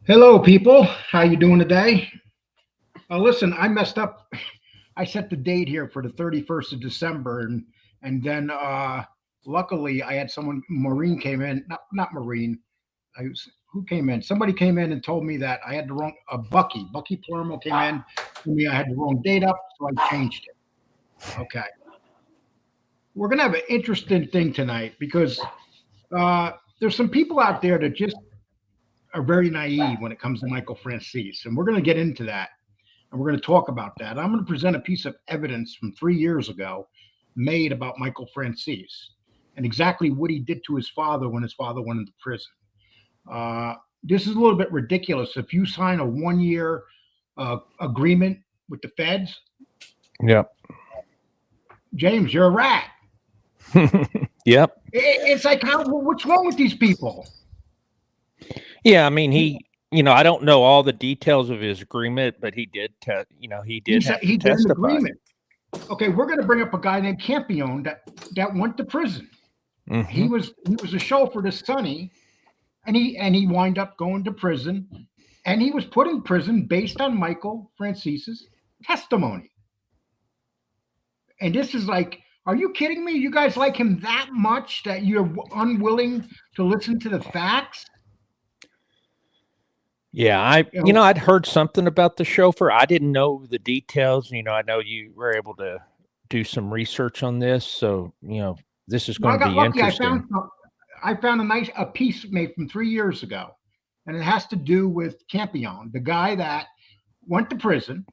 Hello, people. How you doing today? Listen, I messed up. I set the date here for the 31st of December, and then luckily I had someone. Maureen came in. Not Maureen. Who came in? Somebody came in and told me that I had the wrong. Bucky. Bucky Palermo came in. Told me I had the wrong date up, so I changed it. Okay. We're gonna have an interesting thing tonight because uh, there's some people out there that just are very naive when it comes to Michael Franzese, and we're going to get into that. And we're going to talk about that. I'm going to present a piece of evidence from 3 years ago made about Michael Franzese and exactly what he did to his father when his father went into prison. Uh, this is a little bit ridiculous. If you sign a 1 year agreement with the feds, Yep. James, you're a rat. Yep. It's like, what's wrong with these people? Yeah, I mean, I don't know all the details of his agreement, but he did, he did have to He did an testify. agreement. Okay, we're going to bring up a guy named Campione that went to prison. Mhm. He was a chauffeur to Sonny, and he wound up going to prison, and he was put in prison based on Michael Francese's testimony. And this is like, are you kidding me? You guys like him that much that you're unwilling to listen to the facts? Yeah, I'd heard something about the chauffeur. I didn't know the details. I know you were able to do some research on this, so this is Well, going I to got be lucky. interesting. I found a piece made from 3 years ago, and it has to do with Campione, the guy that went to prison,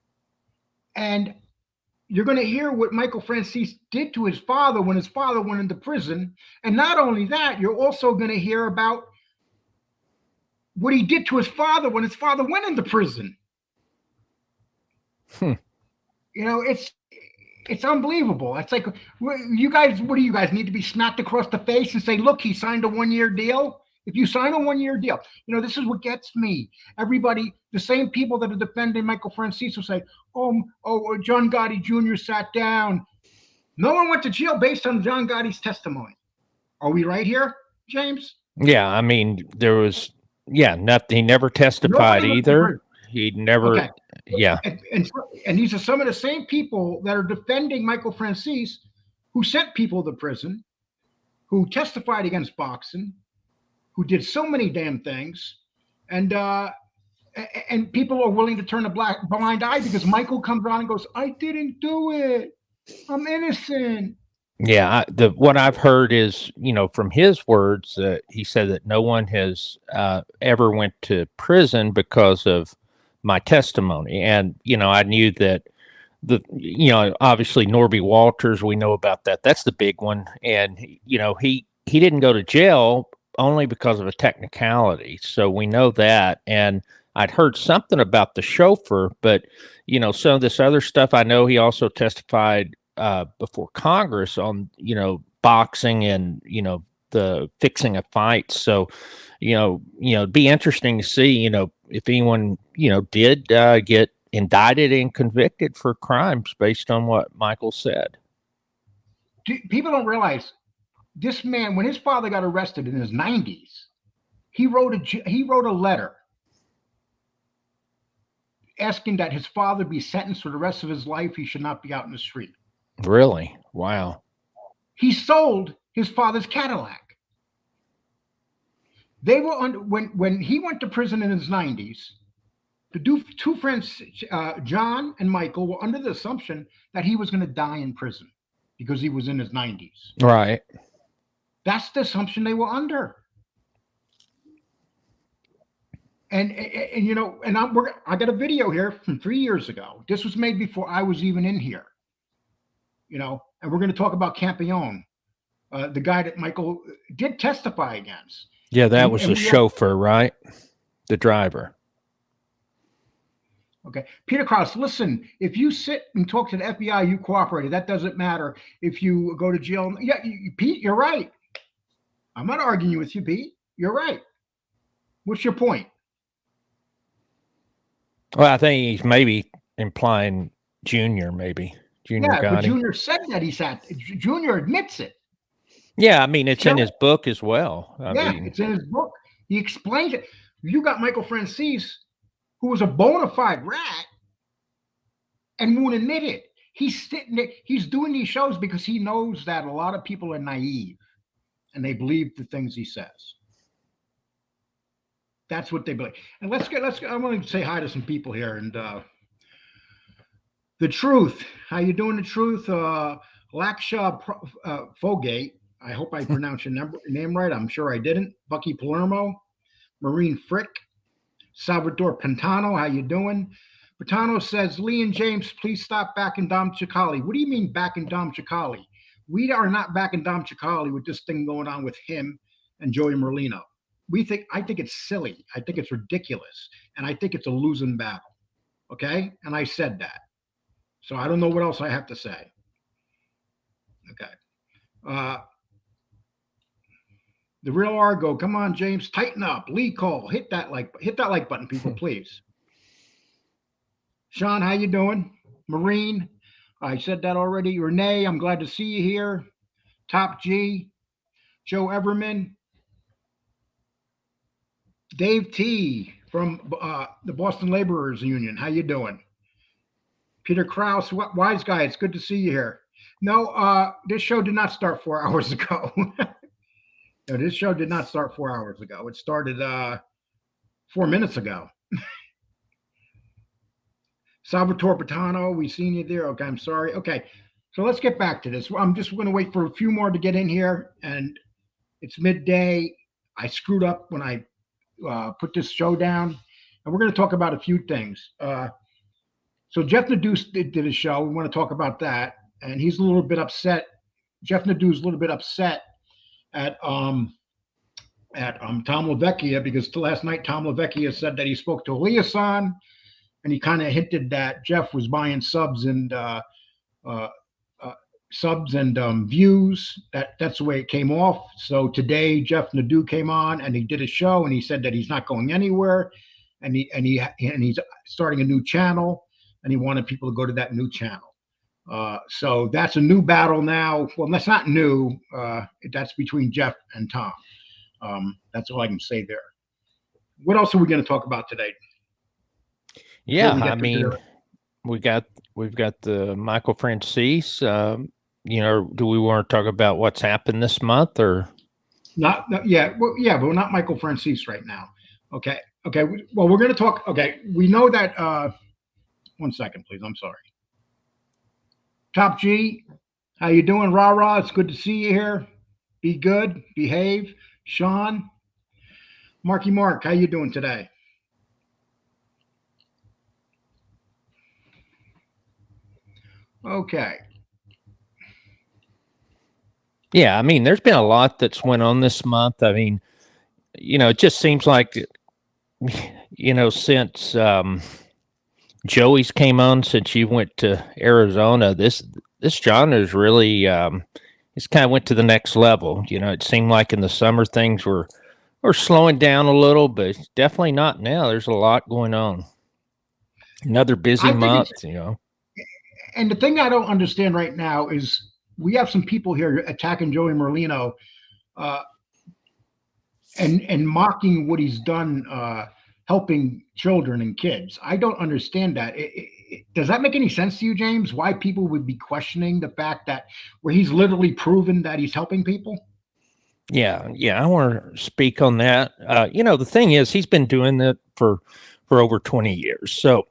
and you're going to hear what Michael Franzese did to his father when his father went into prison, and not only that, you're also going to hear about what he did to his father when his father went into prison. It's unbelievable. It's like, you guys, what do you guys need to be smacked across the face and say, look, he signed a 1 year deal? If you sign a 1 year deal, this is what gets me. Everybody, the same people that are defending Michael Franzese will say, John Gotti Jr. sat down. No one went to jail based on John Gotti's testimony. Are we right here, James? Yeah, I mean, there was, nothing. He never testified either. He never, okay. Yeah. And these are some of the same people that are defending Michael Franzese, who sent people to prison, who testified against boxing, who did so many damn things, and people are willing to turn a blind eye because Michael comes on and goes, "I didn't do it. I'm innocent." Yeah, what I've heard is, from his words, he said that no one has ever went to prison because of my testimony, and I knew that obviously Norby Walters, we know about that. That's the big one, and he didn't go to jail only because of a technicality, so we know that. And I'd heard something about the chauffeur, but some of this other stuff, I know he also testified before Congress on boxing and the fixing of fights. So it'd be interesting to see if anyone did get indicted and convicted for crimes based on what Michael said. People don't realize this man, when his father got arrested in his 90s, he wrote a letter asking that his father be sentenced for the rest of his life. He should not be out in the street. Really? Wow. He sold his father's Cadillac. They were when he went to prison in his 90s. The two friends, John and Michael, were under the assumption that he was going to die in prison because he was in his 90s. Right. That's the assumption they were under. And I got a video here from 3 years ago. This was made before I was even in here. And we're going to talk about Campione, the guy that Michael did testify against. Yeah, that was the chauffeur, right? The driver. Okay. Peter Krause, listen, if you sit and talk to the FBI, you cooperated. That doesn't matter if you go to jail. Yeah, Pete, you're right. I'm not arguing with you, Pete. You're right. What's your point? Well, I think he's maybe implying Junior, maybe. Junior Gotti. But Junior said that he sat. Junior admits it. Yeah, I mean, it's in his book as well. It's in his book. He explains it. You got Michael Franzese, who was a bona fide rat and won't admit it. He's sitting there, he's doing these shows because he knows that a lot of people are naive and they believe the things he says. That's what they believe. And I want to say hi to some people here. And the Truth, how you doing, the Truth? Laksha Fogate, I hope I pronounced your name right. I'm sure I didn't. Bucky Palermo, Marine Frick, Salvador Pantano, how you doing? Pantano says, Lee and James, please stop backing Dom Chicali. What do you mean backing Dom Chicali? We are not backing Dom Chicali with this thing going on with him and Joey Merlino. I think it's silly. I think it's ridiculous. And I think it's a losing battle. Okay? And I said that. So I don't know what else I have to say. Okay. The Real Argo, come on, James, tighten up. Lee Cole, hit that like button, people, please. Sean, how you doing? Marine, I said that already. Renee, I'm glad to see you here. Top G, Joe Everman, Dave T from the Boston Laborers Union. How you doing? Peter Krause, wise guy, it's good to see you here. No, this show did not start 4 hours ago. No, this show did not start 4 hours ago. It started 4 minutes ago. Salvatore Patano, we seen you there. Okay, I'm sorry. Okay, so let's get back to this. I'm just going to wait for a few more to get in here, and it's midday. I screwed up when I put this show down, and we're going to talk about a few things. So Jeff Nadeau did a show. We want to talk about that, and he's a little bit upset. Jeff Nadeau's a little bit upset at Tom LaVecchia because last night Tom LaVecchia said that he spoke to Eliason, and he kind of hinted that Jeff was buying subs and views. That's the way it came off. So today Jeff Nadeau came on and he did a show and he said that he's not going anywhere, and he's starting a new channel, and he wanted people to go to that new channel. So that's a new battle now. Well, that's not new. That's between Jeff and Tom. That's all I can say there. What else are we going to talk about today? Yeah, I mean, we've got the Michael Franzese. Do we want to talk about what's happened this month or not? Yeah, well, yeah, but we're not Michael Franzese right now. Okay. Well, we're going to talk. Okay, we know that. 1 second, please. I'm sorry. Top G, how you doing? Rah rah. It's good to see you here. Be good. Behave. Sean, Marky Mark, how you doing today? Okay. Yeah, I mean, there's been a lot that's went on this month. I mean, it just seems like, since Joey's came on, since you went to Arizona, this genre is really, it's kind of went to the next level. It seemed like in the summer things were slowing down a little, but definitely not now. There's a lot going on. Another busy month, And the thing I don't understand right now is we have some people here attacking Joey Merlino and mocking what he's done helping children and kids. I don't understand that. Does that make any sense to you, James? Why people would be questioning the fact that where he's literally proven that he's helping people? Yeah, I want to speak on that. The thing is, he's been doing that for over 20 years. So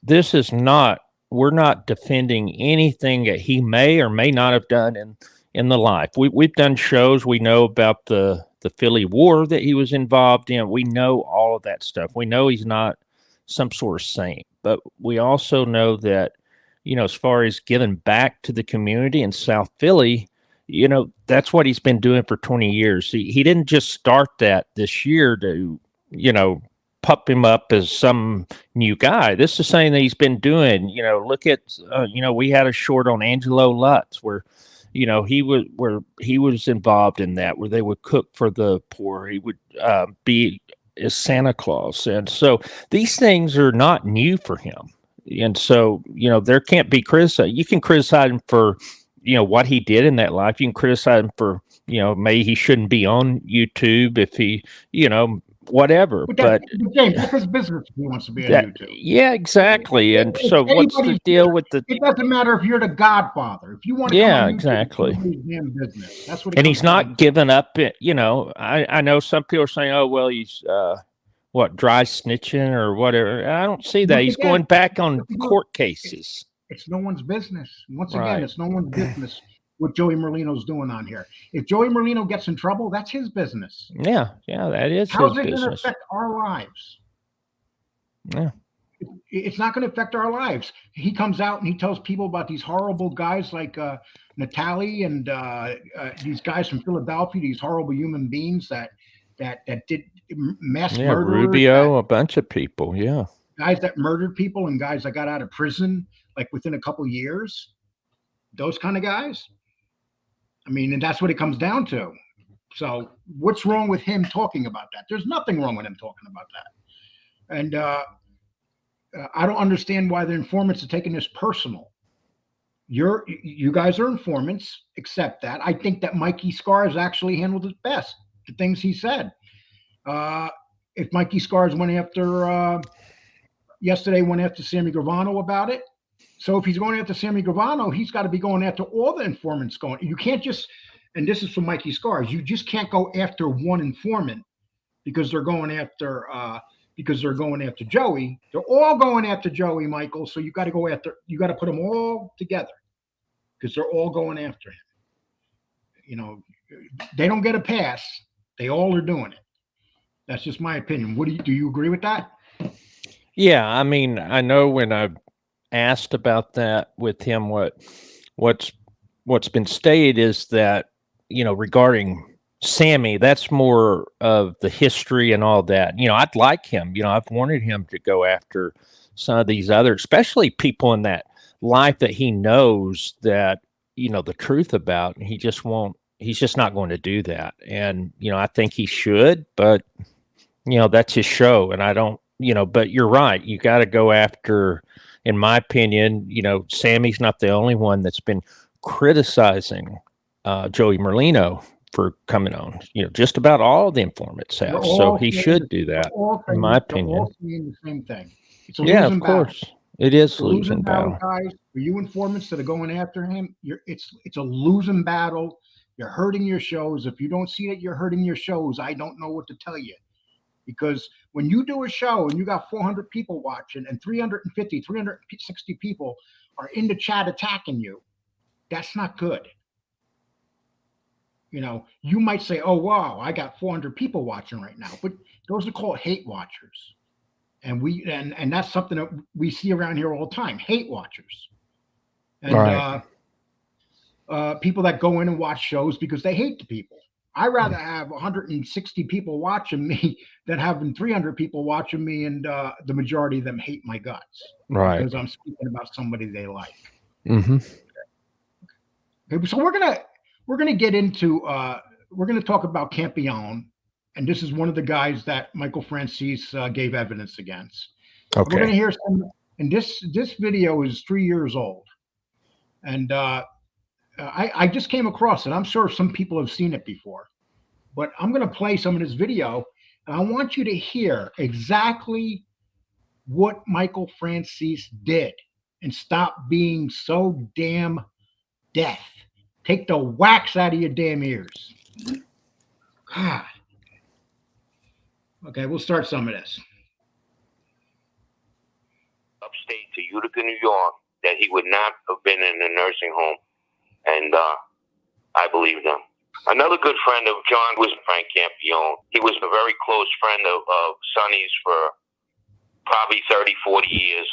this is not, we're not defending anything that he may or may not have done in the life. We've done shows. We know about the Philly War that he was involved in. We know all of that stuff. We know he's not some sort of saint, but we also know that, as far as giving back to the community in South Philly, that's what he's been doing for 20 years. He didn't just start that this year to, pup him up as some new guy. This is the same that he's been doing. Look at, we had a short on Angelo Lutz where, he was involved in that, where they would cook for the poor. He would be as Santa Claus. And so these things are not new for him. And so, there can't be criticized. You can criticize him for, what he did in that life. You can criticize him for, maybe he shouldn't be on YouTube if he, whatever. But James, that's his business if he wants to be on that, YouTube. yeah, exactly. And If so what's the anybody's deal with the, it doesn't matter if you're the Godfather. If you want to come on yeah, YouTube, exactly. it's nobody's damn business. That's what it And comes he's down not to. giving up. You know, I know some people are saying, oh, well, he's, what, dry snitching or whatever. I don't see that. Once He's again, going back on court cases. It's no one's business. Once again, Right. it's no one's business what Joey Merlino's doing on here. If Joey Merlino gets in trouble, that's his business. Yeah, that is How's his it going to business. affect our lives? Yeah. It's not going to affect our lives. He comes out and he tells people about these horrible guys like Natalie and these guys from Philadelphia, these horrible human beings that did mass murderers. Rubio, a bunch of people. Yeah. Guys that murdered people and guys that got out of prison like within a couple years. Those kind of guys. I mean, and that's what it comes down to. So what's wrong with him talking about that? There's nothing wrong with him talking about that. And I don't understand why the informants are taking this personal. You guys are informants, accept that. I think that Mikey Scars actually handled it best, the things he said. If Mikey Scars went after, yesterday went after Sammy Gravano about it. So if he's going after Sammy Gravano, he's got to be going after all the informants going. You can't just, and this is from Mikey Scars, you just can't go after one informant because they're going after Joey. They're all going after Joey, Michael. So you got to put them all together because they're all going after him. You know, they don't get a pass. They all are doing it. That's just my opinion. Do you agree with that? Yeah. I mean, I know when I asked about that with him, what's been stated is that, you know, regarding Sammy, that's more of the history and all that. You know, I'd like him, you know, I've wanted him to go after some of these other, especially people in that life that he knows that, you know, the truth about, and he's just not going to do that. And, you know, I think he should, but, you know, that's his show. And I don't, you know, but you're right. You got to go after, in my opinion, you know, Sammy's not the only one that's been criticizing Joey Merlino for coming on. You know, just about all the informants have. So he should do that, in my opinion. They're all saying the same thing. It's a yeah, losing of course. battle. It is It's a losing battle. guys. For you informants that are going after him, it's a losing battle. You're hurting your shows. If you don't see that you're hurting your shows, I don't know what to tell you. Because when you do a show and you got 400 people watching and 350, 360 people are in the chat attacking you, that's not good. You know, you might say, oh, wow, I got 400 people watching right now. But those are called hate watchers. And that's something that we see around here all the time, hate watchers. And Right. People that go in and watch shows because they hate the people. I'd rather have 160 people watching me than having 300 people watching me and the majority of them hate my guts. Right. Because I'm speaking about somebody they like. Mm-hmm. Okay, so we're gonna get into we're gonna talk about Campione, and this is one of the guys that Michael Franzese gave evidence against. Okay. We're gonna hear some, and this video is 3 years old, and I just came across it. I'm sure some people have seen it before, but I'm gonna play some of this video, and I want you to hear exactly what Michael Franzese did, and stop being so damn deaf. Take the wax out of your damn ears. God. Okay, we'll start some of this. Upstate to Utica, New York, that he would not have been in a nursing home. And I believed him. Another good friend of John was Frank Campione. He was a very close friend of Sonny's for probably 30, 40 years.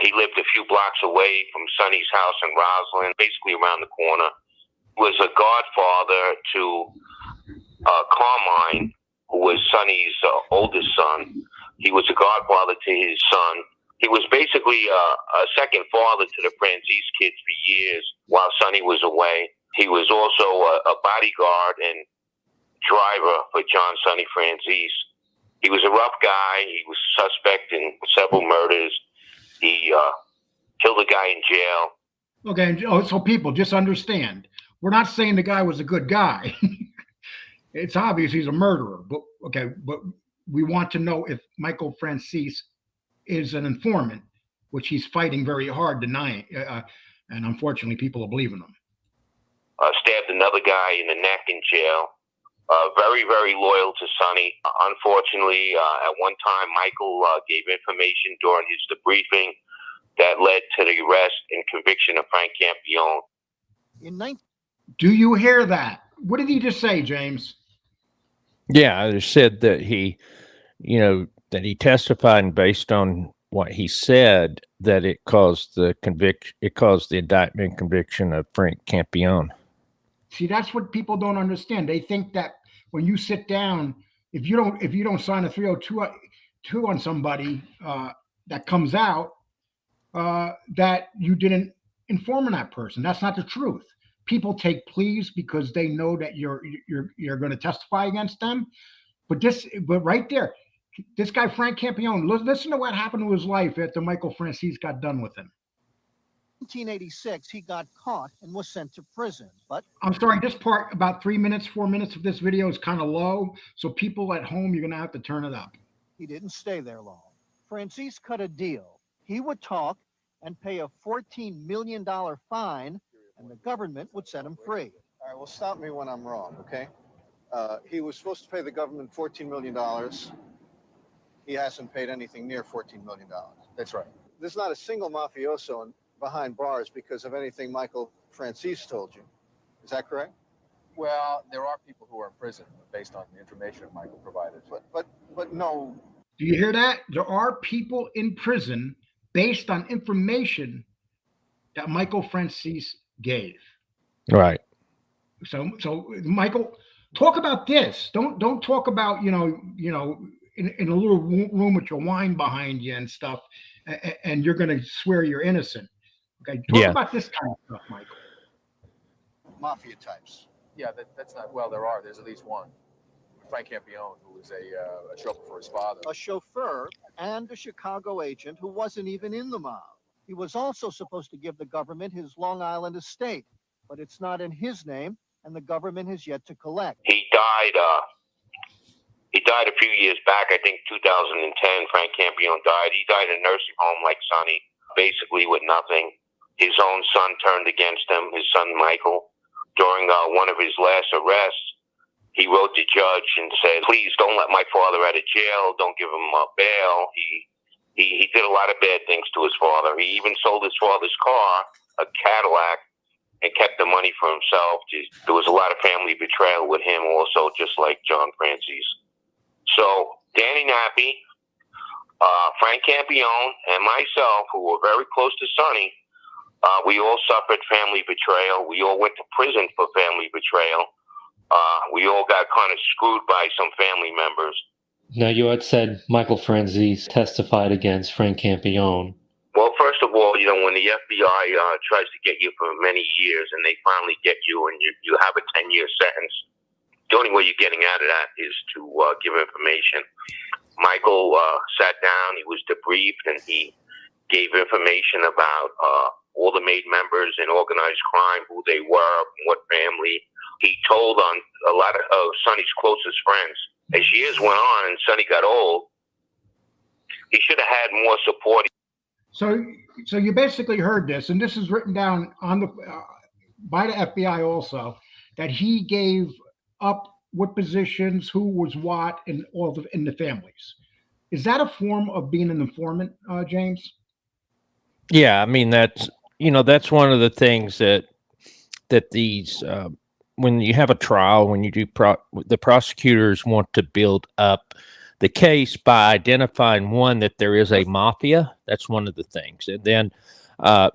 He lived a few blocks away from Sonny's house in Roslyn, basically around the corner. He was a godfather to Carmine, who was Sonny's oldest son. He was a godfather to his son. He was basically a second father to the Franzese kids for years while Sonny was away. He was also a bodyguard and driver for John Sonny Franzese. He was a rough guy. He was suspect in several murders. He killed a guy in jail. Okay, so people just understand. We're not saying the guy was a good guy. It's obvious he's a murderer, but okay, but we want to know if Michael Franzese is an informant, which he's fighting very hard denying. And unfortunately, people are believing him. Stabbed another guy in the neck in jail. Very, very loyal to Sonny. Unfortunately, at one time, Michael gave information during his debriefing that led to the arrest and conviction of Frank Campione. Do you hear that? What did he just say, James? Yeah, I said that he, that he testified, and based on what he said, that it caused the indictment and conviction of Frank Campione. See, that's what people don't understand. They think that when you sit down, if you don't sign a 302 on somebody that comes out, that you didn't inform that person. That's not the truth. People take pleas because they know that you're going to testify against them. But right there, this guy Frank Campione, listen to what happened to his life after Michael Franzese got done with him. 1986, he got caught and was sent to prison. But I'm sorry, this part, about 4 minutes of this video is kind of low. So people at home, you're going to have to turn it up. He didn't stay there long. Franzese cut a deal. He would talk and pay a $14 million fine, and the government would set him free. All right, well, stop me when I'm wrong, okay? He was supposed to pay the government $14 million. He hasn't paid anything near $14 million. That's right. There's not a single mafioso behind bars because of anything Michael Franzese told you. Is that correct? Well, there are people who are in prison based on the information Michael provided. But no. Do you hear that? There are people in prison based on information that Michael Franzese gave. Right. So Michael, talk about this. Don't talk about in a little room with your wine behind you and stuff, and you're going to swear you're innocent. Okay, talk about this kind of stuff, Michael. Mafia types. Yeah, that's not, well, there's at least one. Frank Campione, who was a chauffeur for his father. A chauffeur and a Chicago agent who wasn't even in the mob. He was also supposed to give the government his Long Island estate, but it's not in his name, and the government has yet to collect. He died a few years back, I think 2010, Frank Campione died. He died in a nursing home like Sonny, basically with nothing. His own son turned against him, his son Michael. During one of his last arrests, he wrote the judge and said, please don't let my father out of jail. Don't give him bail. He did a lot of bad things to his father. He even sold his father's car, a Cadillac, and kept the money for himself. There was a lot of family betrayal with him also, just like John Franzese. So Danny Nappy, Frank Campione, and myself, who were very close to Sonny, we all suffered family betrayal. We all went to prison for family betrayal. We all got kind of screwed by some family members. Now, you had said Michael Franzese testified against Frank Campione. Well, first of all, when the FBI tries to get you for many years and they finally get you and you have a 10-year sentence, the only way you're getting out of that is to give information. Michael sat down, he was debriefed, and he gave information about all the made members in organized crime, who they were, what family. He told on a lot of Sonny's closest friends. As years went on and Sonny got old, he should have had more support. So you basically heard this, and this is written down on by the FBI also, that he gave up what positions, who was what, in the families. Is that a form of being an informant, James? Yeah, I mean that's one of the things that these when you have a trial, when you do the prosecutors want to build up the case by identifying one, that there is a mafia. That's one of the things. And then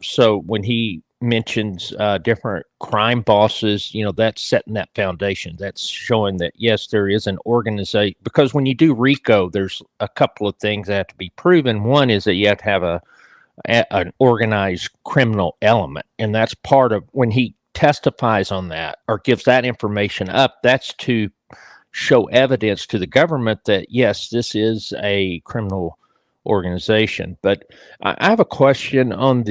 so when he mentions different crime bosses, that's setting that foundation. That's showing that yes, there is an organization, because when you do RICO, there's a couple of things that have to be proven. One is that you have to have an organized criminal element, and that's part of when he testifies on that or gives that information up. That's to show evidence to the government that yes, this is a criminal organization. But I have a question on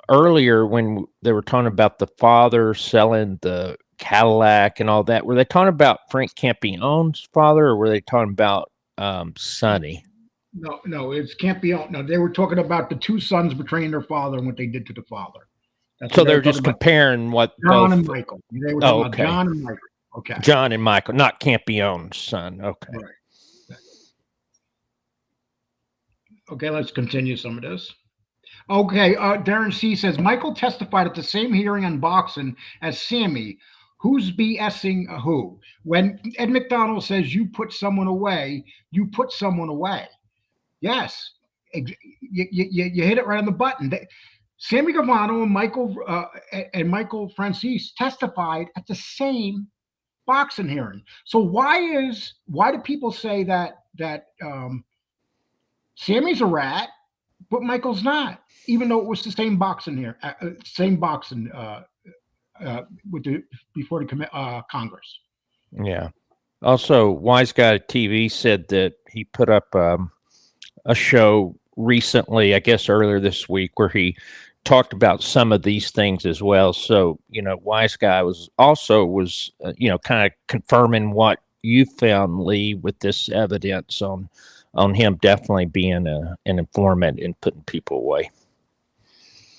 earlier when they were talking about the father selling the Cadillac and all that. Were they talking about Frank Campione's father, or were they talking about Sonny? No, it can't be. No, they were talking about the two sons betraying their father and what they did to the father. That's So what they they're were just talking about. comparing what John both. and Michael. They were talking about Okay. John and Michael. Okay. John and Michael, not Campione's son. Okay. Right. Okay, let's continue some of this. Okay, Darren C says Michael testified at the same hearing on boxing as Sammy. Who's BSing who? When Ed McDonald says you put someone away, you put someone away. Yes, you hit it right on the button. Sammy Gavano and Michael Franzese testified at the same boxing hearing. So why do people say that Sammy's a rat, but Michael's not, even though it was the same boxing here, before the Congress. Yeah. Also, Wise Guy TV said that he put up a show recently, I guess earlier this week, where he talked about some of these things as well. So, Wise Guy was kind of confirming what you found, Lee, with this evidence on him definitely being an informant and putting people away.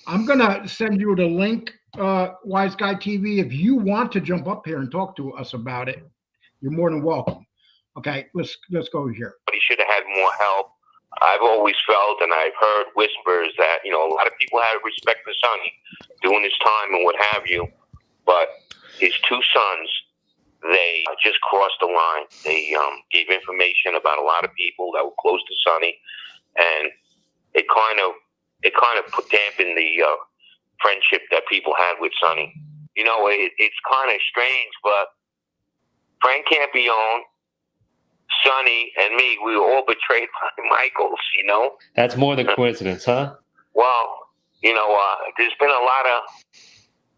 I'm going to send you the link, Wise Guy TV. If you want to jump up here and talk to us about it, you're more than welcome. Okay, let's go here. But he should have had more help. I've always felt, and I've heard whispers that, a lot of people had respect for Sonny doing his time and what have you. But his two sons, they just crossed the line. They gave information about a lot of people that were close to Sonny, and it kind of dampened the friendship that people had with Sonny. It's kind of strange, but Frank Campione, Sonny, and me, we were all betrayed by Michaels, That's more than coincidence, huh? Well, there's been a lot of,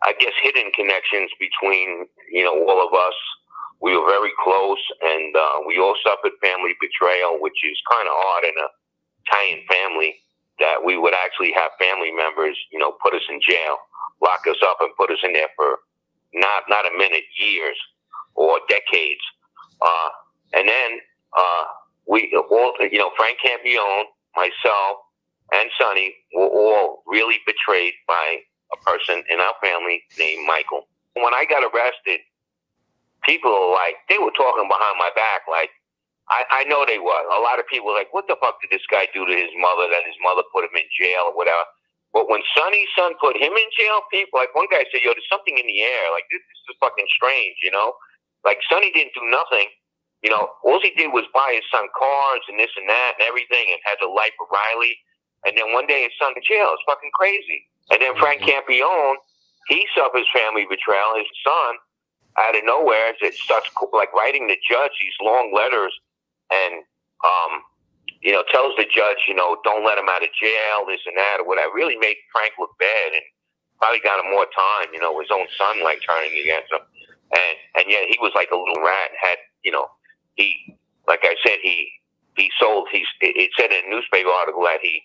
I guess, hidden connections between, all of us. We were very close, and we all suffered family betrayal, which is kind of odd in an Italian family, that we would actually have family members, put us in jail, lock us up, and put us in there for not a minute, years or decades. And then we all, Frank Campione, myself, and Sonny were all really betrayed by a person in our family named Michael. When I got arrested, people they were talking behind my back, I know they were. A lot of people were like, what the fuck did this guy do to his mother that his mother put him in jail or whatever? But when Sonny's son put him in jail, people, one guy said, yo, there's something in the air. This is fucking strange, Sonny didn't do nothing. All he did was buy his son cars and this and that and everything, and had the life of Riley. And then one day his son in jail. It's fucking crazy. And then Frank Campione, he suffers family betrayal. His son, out of nowhere, starts writing the judge these long letters, and tells the judge, don't let him out of jail, this and that, or whatever. Really made Frank look bad, and probably got him more time. His own son turning against him, and yet he was like a little rat. And had he, like I said, he sold. It said in a newspaper article that he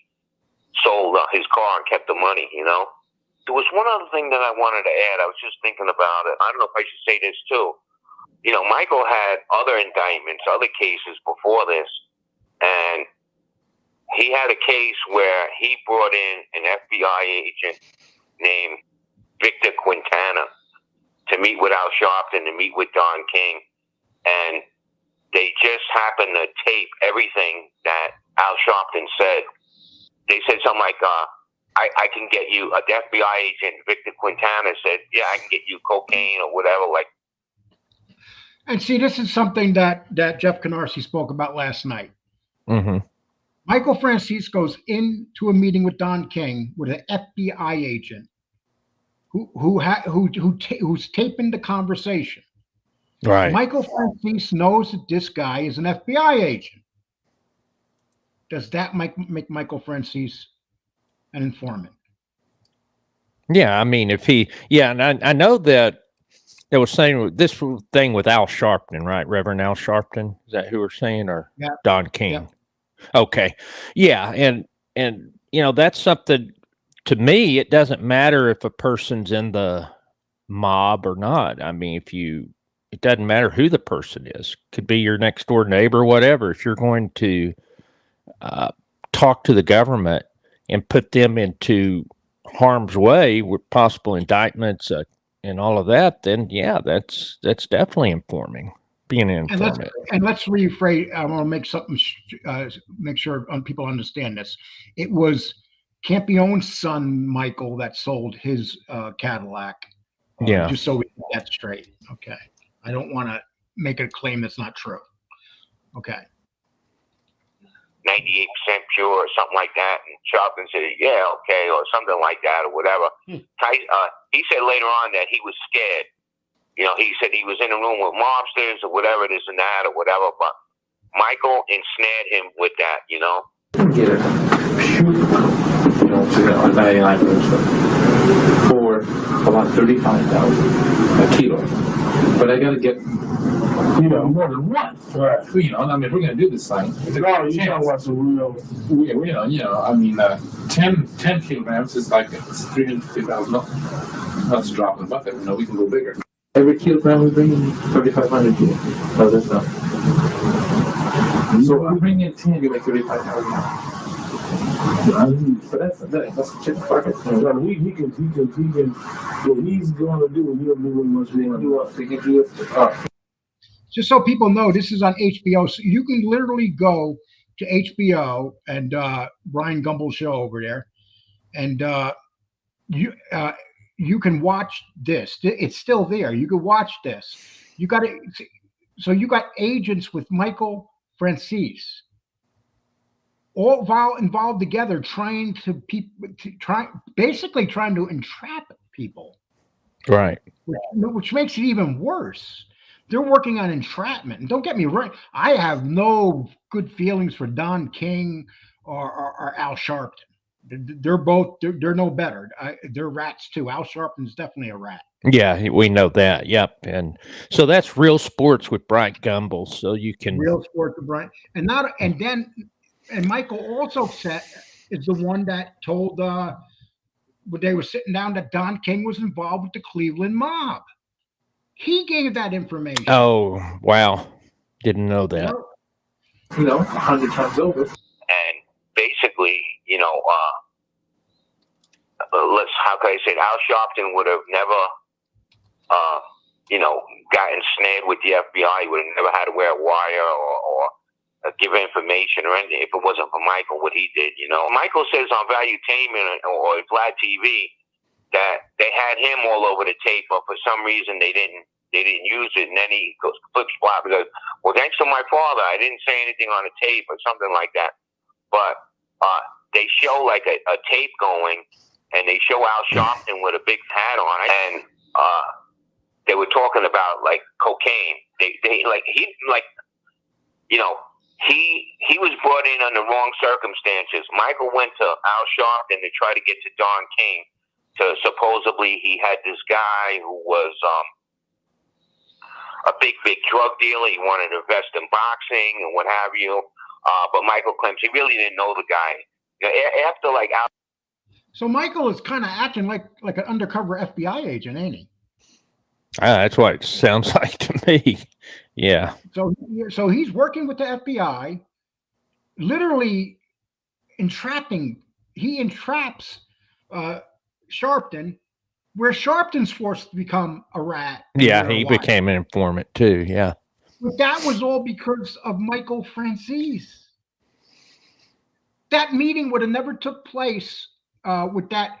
sold his car and kept the money. There was one other thing that I wanted to add. I was just thinking about it. I don't know if I should say this too. Michael had other indictments, other cases before this, and he had a case where he brought in an FBI agent named Victor Quintana to meet with Al Sharpton, to meet with Don King, and they just happened to tape everything that Al Sharpton said. They said something like, I can get you, the FBI agent Victor Quintana said, yeah, I can get you cocaine or whatever. And see, this is something that Jeff Canarsie spoke about last night. Mm-hmm. Michael Franzese goes into a meeting with Don King with an FBI agent who's taping the conversation. Right. Michael Franzese knows that this guy is an FBI agent. Does that make Michael Franzese an informant? Yeah, I mean, and I know that they were saying this thing with Al Sharpton, right? Reverend Al Sharpton, is that who we're saying, or yeah. Don King? Yeah. Okay, yeah, and that's something. To me, it doesn't matter if a person's in the mob or not. I mean, it doesn't matter who the person is, could be your next door neighbor, whatever. If you're going to talk to the government and put them into harm's way with possible indictments and all of that, then yeah, that's definitely informing. Being an informant. And let's rephrase. I want to make something make sure people understand this. It was Campione's son Michael that sold his Cadillac. Yeah. Just so we get that straight. Okay. I don't want to make a claim that's not true. Okay. 98% pure or something like that. And Sharpton said, yeah, okay, or something like that or whatever. He said later on that he was scared. You know, he said he was in a room with mobsters or whatever, this and that or whatever, but Michael ensnared him with that, you know? Get it. You know, on 99 for about 35,000 a kilo. But I gotta get, more than one. Right. You know, I mean, if we're gonna do this thing, it's a good chance. What's a real? I mean, 10 kilograms is like it's 350,000. That's a drop in the bucket. You know, we can go bigger. Every kilogram we bring in 3,500 kilos. No, that's not. So we bring in 10, you make 35,000. But that's a check pocket. He can. What he's going to do, he'll do much more. He can do it. Just so people know, this is on HBO. So you can literally go to HBO and Brian Gumbel's show over there, and you can watch this. It's still there. You can watch this. You got it. So you got agents with Michael Franzese, all involved together, trying to entrap people. Right. Which makes it even worse. They're working on entrapment. And don't get me wrong, I have no good feelings for Don King or Al Sharpton. They're no better. They're rats too. Al Sharpton's definitely a rat. Yeah, we know that. Yep. And so that's Real Sports with Brian Gumbel. So you can Real Sports with Brian. And Michael also is the one that told when they were sitting down that Don King was involved with the Cleveland mob. He gave that information. Oh, wow. Didn't know that. 100 times over. And basically, how can I say it? Al Sharpton would have never, gotten snared with the FBI. He would have never had to wear a wire or give information or anything if it wasn't for Michael, what he did, Michael says on Valuetainment or Vlad TV that they had him all over the tape, but for some reason they didn't use it, and then he goes flip flop because, well, thanks to my father, I didn't say anything on the tape or something like that. But they show like a tape going, and they show Al Sharpton with a big hat on, and they were talking about like cocaine. He was brought in under wrong circumstances. Michael went to Al Sharpton to try to get to Don King. To supposedly he had this guy who was a big drug dealer. He wanted to invest in boxing and what have you. But Michael claims he really didn't know the guy. After like Al. So Michael is kind of acting like an undercover FBI agent, ain't he? That's what it sounds like to me. Yeah. So he's working with the FBI, literally entrapping. He entraps Sharpton, where Sharpton's forced to become a rat. Yeah, he became an informant too. Yeah. But that was all because of Michael Franzese. That meeting would have never took place with that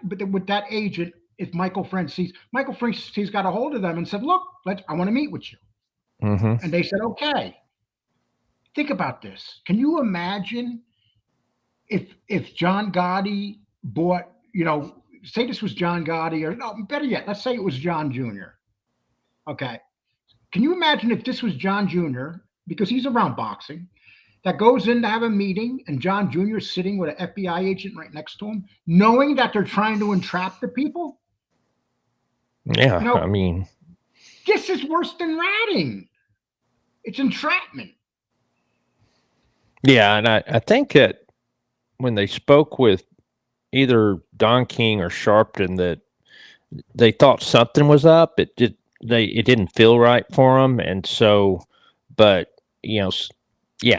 agent if Michael Franzese got a hold of them and said, "Look, I want to meet with you." Mm-hmm. And they said, "Okay." Think about this. Can you imagine if John Gotti bought, say this was John Gotti, or no, better yet, let's say it was John Jr. Okay. Can you imagine if this was John Jr., because he's around boxing, that goes in to have a meeting and John Jr. is sitting with an FBI agent right next to him, knowing that they're trying to entrap the people? Yeah, I mean. This is worse than ratting. It's entrapment. Yeah, and I think that when they spoke with either Don King or Sharpton, that they thought something was up. It didn't feel right for them, and so, but yeah,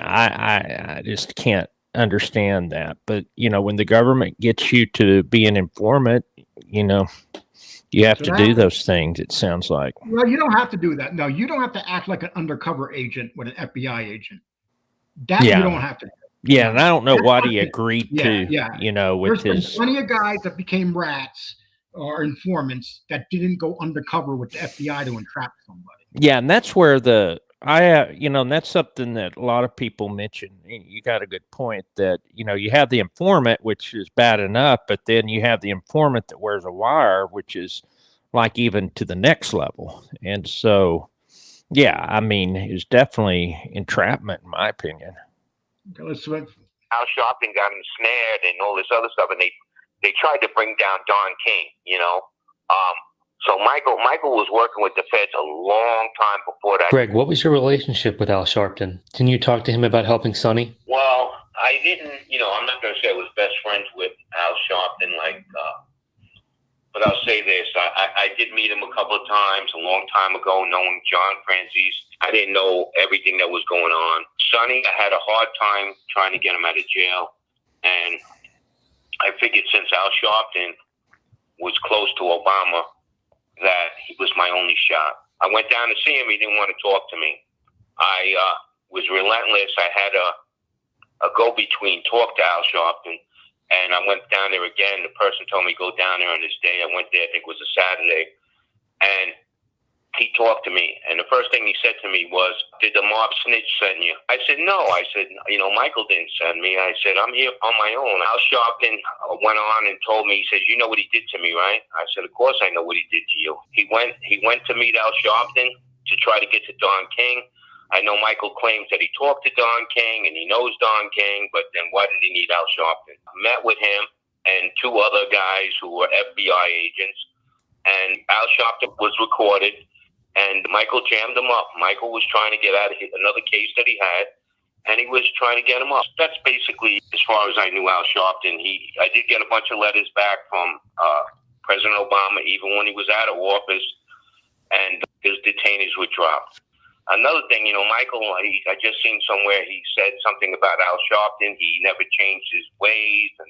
I just can't understand that. But when the government gets you to be an informant, you have to do those things. It sounds like. Well, you don't have to do that. No, you don't have to act like an undercover agent with an FBI agent. That you don't have to do. Yeah, and I don't know what he agreed to. There's With been his plenty of guys that became rats or informants that didn't go undercover with the FBI to entrap somebody. Yeah, and that's where and that's something that a lot of people mention. You got a good point that, you have the informant, which is bad enough, but then you have the informant that wears a wire, which is like even to the next level. And so, yeah, I mean, it's definitely entrapment, in my opinion. Okay, let's switch. Al Sharpton got him snared and all this other stuff, and they tried to bring down Don King, So Michael was working with the feds a long time before that. Greg, what was your relationship with Al Sharpton? Didn't you talk to him about helping Sonny? Well, I didn't, I'm not going to say I was best friends with Al Sharpton, but I'll say this. I did meet him a couple of times a long time ago, knowing John Franzese. I didn't know everything that was going on. Sonny, I had a hard time trying to get him out of jail. And I figured since Al Sharpton was close to Obama, that he was my only shot. I went down to see him. He didn't want to talk to me. I was relentless. I had a go-between, talk to Al Sharpton. And I went down there again. The person told me go down there on this day. I went there, I think it was a Saturday. And he talked to me. And the first thing he said to me was, did the mob snitch send you? I said, no. I said, Michael didn't send me. I said, I'm here on my own. Al Sharpton went on and told me, he says, you know what he did to me, right? I said, of course I know what he did to you. He went to meet Al Sharpton to try to get to Don King. I know Michael claims that he talked to Don King and he knows Don King, but then why did he need Al Sharpton? I met with him and two other guys who were FBI agents, and Al Sharpton was recorded, and Michael jammed him up. Michael was trying to get out of another case that he had, and he was trying to get him up. That's basically as far as I knew Al Sharpton. I did get a bunch of letters back from President Obama, even when he was out of office, and his detainees were dropped. Another thing, Michael, I just seen somewhere he said something about Al Sharpton. He never changed his ways, and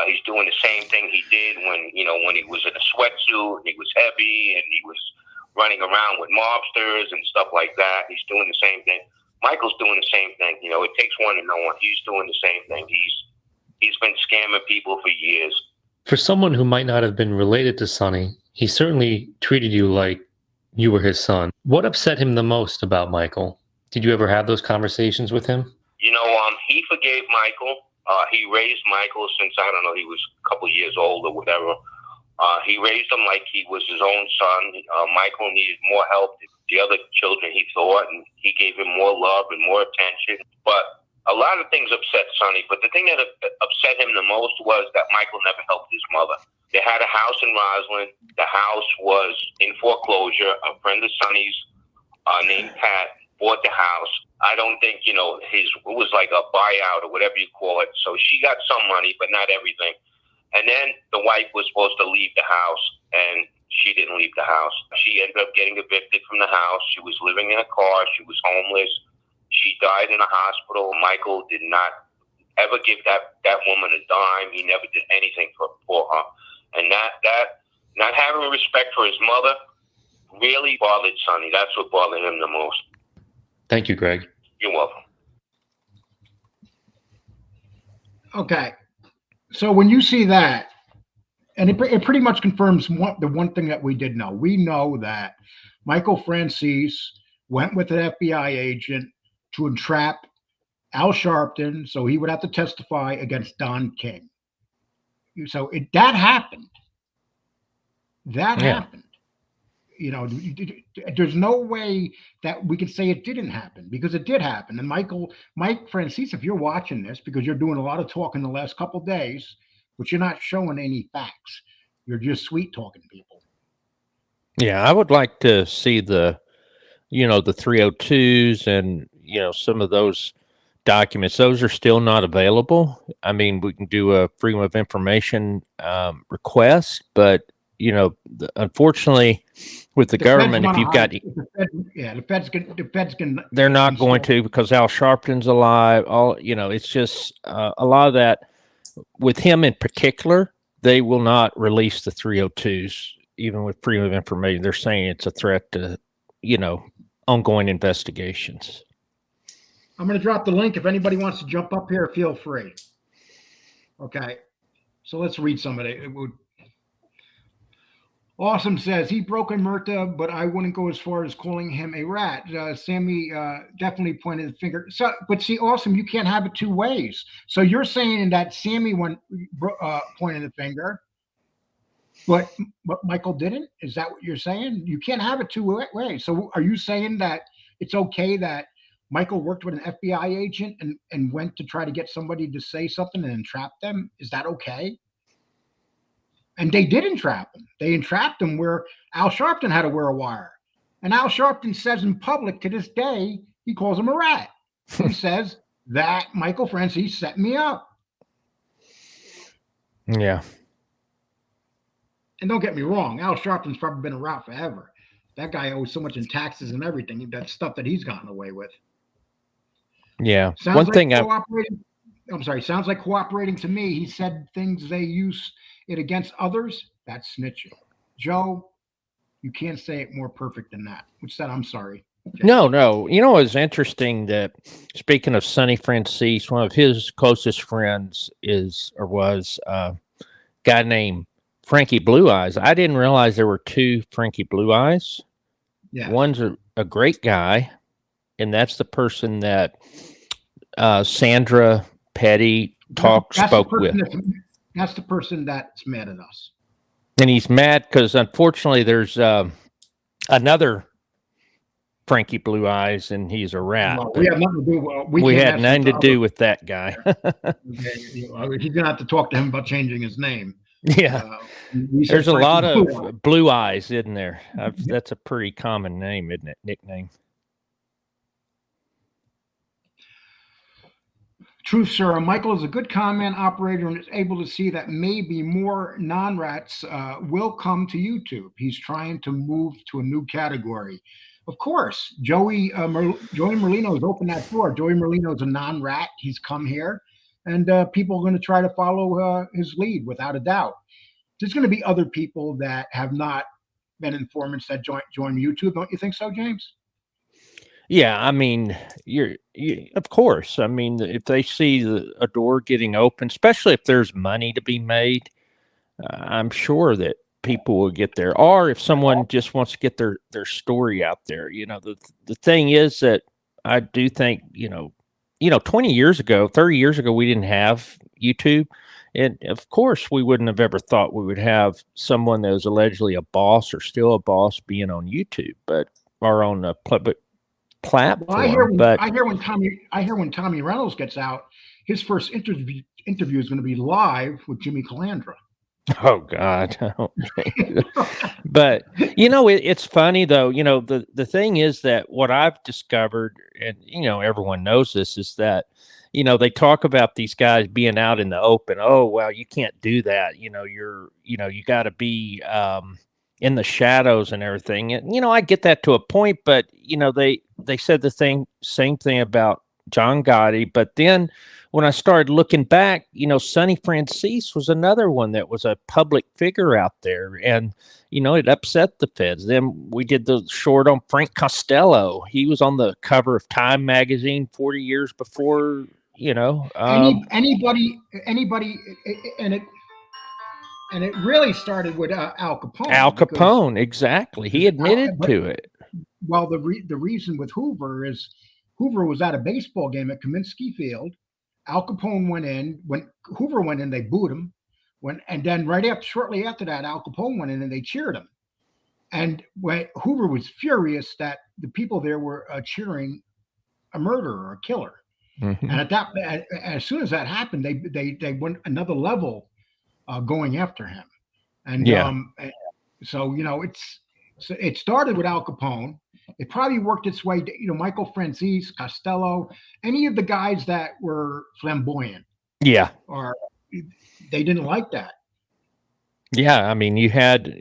he's doing the same thing he did when he was in a sweatsuit and he was heavy and he was running around with mobsters and stuff like that. He's doing the same thing. Michael's doing the same thing. It takes one to know one. He's doing the same thing. He's been scamming people for years. For someone who might not have been related to Sonny, he certainly treated you like you were his son. What upset him the most about Michael? Did you ever have those conversations with him? He forgave Michael. He raised Michael since, I don't know, he was a couple years old or whatever. He raised him like he was his own son. Michael needed more help than the other children, he thought, and he gave him more love and more attention. But a lot of things upset Sonny, but the thing that upset him the most was that Michael never helped his mother. They had a house in Roslyn. The house was in foreclosure. A friend of Sonny's named Pat bought the house. I don't think, it was like a buyout or whatever you call it. So she got some money, but not everything. And then the wife was supposed to leave the house, and she didn't leave the house. She ended up getting evicted from the house. She was living in a car. She was homeless. She died in a hospital. Michael did not ever give that woman a dime. He never did anything for her. And that not having respect for his mother really bothered Sonny. That's what bothered him the most. Thank you, Greg. You're welcome. Okay. So when you see that, and it pretty much confirms the one thing that we did know. We know that Michael Franzese went with an FBI agent to entrap Al Sharpton, so he would have to testify against Don King. So that happened. That happened. There's no way that we could say it didn't happen, because it did happen. And Mike Franzese, if you're watching this, because you're doing a lot of talking the last couple of days, but you're not showing any facts. You're just sweet talking people. Yeah, I would like to see the 302s and, some of those documents. Those are still not available. I mean, we can do a Freedom of Information request, but unfortunately, with the government, if you've got, the feds can. They're not going to, because Al Sharpton's alive. It's just a lot of that with him in particular. They will not release the 302s, even with freedom of information. They're saying it's a threat to, ongoing investigations. I'm going to drop the link. If anybody wants to jump up here, feel free. Okay. So let's read some of it. Awesome says he broke Murta, but I wouldn't go as far as calling him a rat. Sammy definitely pointed the finger. So, but see, Awesome, you can't have it two ways. So you're saying that Sammy pointed the finger, but Michael didn't? Is that what you're saying? You can't have it two ways. So are you saying that it's okay that Michael worked with an FBI agent and went to try to get somebody to say something and entrap them? Is that okay? And they did entrap him. They entrapped him where Al Sharpton had to wear a wire. And Al Sharpton says in public to this day, he calls him a rat. He says that Michael Franzese set me up. Yeah. And don't get me wrong, Al Sharpton's probably been around forever. That guy owes so much in taxes and everything. That stuff that he's gotten away with. Yeah. Sounds like cooperating to me. He said things they use it against others. That's snitching. Joe, you can't say it more perfect than that. Which said, I'm sorry. Okay. No. It's interesting that, speaking of Sonny Franzese, one of his closest friends was a guy named Frankie Blue Eyes. I didn't realize there were two Frankie Blue Eyes. Yeah. One's a great guy, and that's the person that Sandra Petty spoke with. That's the person that's mad at us. And he's mad because, unfortunately, there's another Frankie Blue Eyes, and he's a rat. Well, we have nothing to do. We had nothing to do with that guy. He's gonna have to talk to him about changing his name. Yeah, there's a lot of Blue Eyes, isn't there? That's a pretty common name, isn't it? Nickname. Truth, sir. Michael is a good comment operator and is able to see that maybe more non-rats will come to YouTube. He's trying to move to a new category. Of course, Joey Merlino has opened that door. Joey Merlino is a non-rat. He's come here, and people are going to try to follow his lead without a doubt. There's going to be other people that have not been informants that join YouTube. Don't you think so, James? Yeah, I mean, of course. I mean, if they see a door getting open, especially if there's money to be made, I'm sure that people will get there. Or if someone just wants to get their story out there, the thing is that I do think, 20 years ago, 30 years ago, we didn't have YouTube. And of course, we wouldn't have ever thought we would have someone that was allegedly a boss or still a boss being on YouTube, but our own public platform. Well, I hear when Tommy Reynolds gets out, his first interview is going to be live with Jimmy Calandra. Oh God. But it's funny though, the thing is that what I've discovered, and everyone knows this, is that they talk about these guys being out in the open. Oh, well, you can't do that. You got to be in the shadows and everything. And, I get that to a point, but, they said the same thing about John Gotti. But then when I started looking back, Sonny Franzese was another one that was a public figure out there. And, it upset the feds. Then we did the short on Frank Costello. He was on the cover of Time magazine 40 years before, anybody, and it really started with Al Capone. Al Capone, exactly. He admitted to it. Well, the reason with Hoover is Hoover was at a baseball game at Kaminsky Field. Al Capone went in. When Hoover went in, they booed him. And then shortly after that, Al Capone went in and they cheered him. And when Hoover was furious that the people there were cheering a murderer or a killer. Mm-hmm. And as soon as that happened, they went another level going after him. And so it started with Al Capone. It probably worked its way to Michael Franzese, Costello, any of the guys that were flamboyant. Yeah. Or they didn't like that. Yeah, I mean, you've had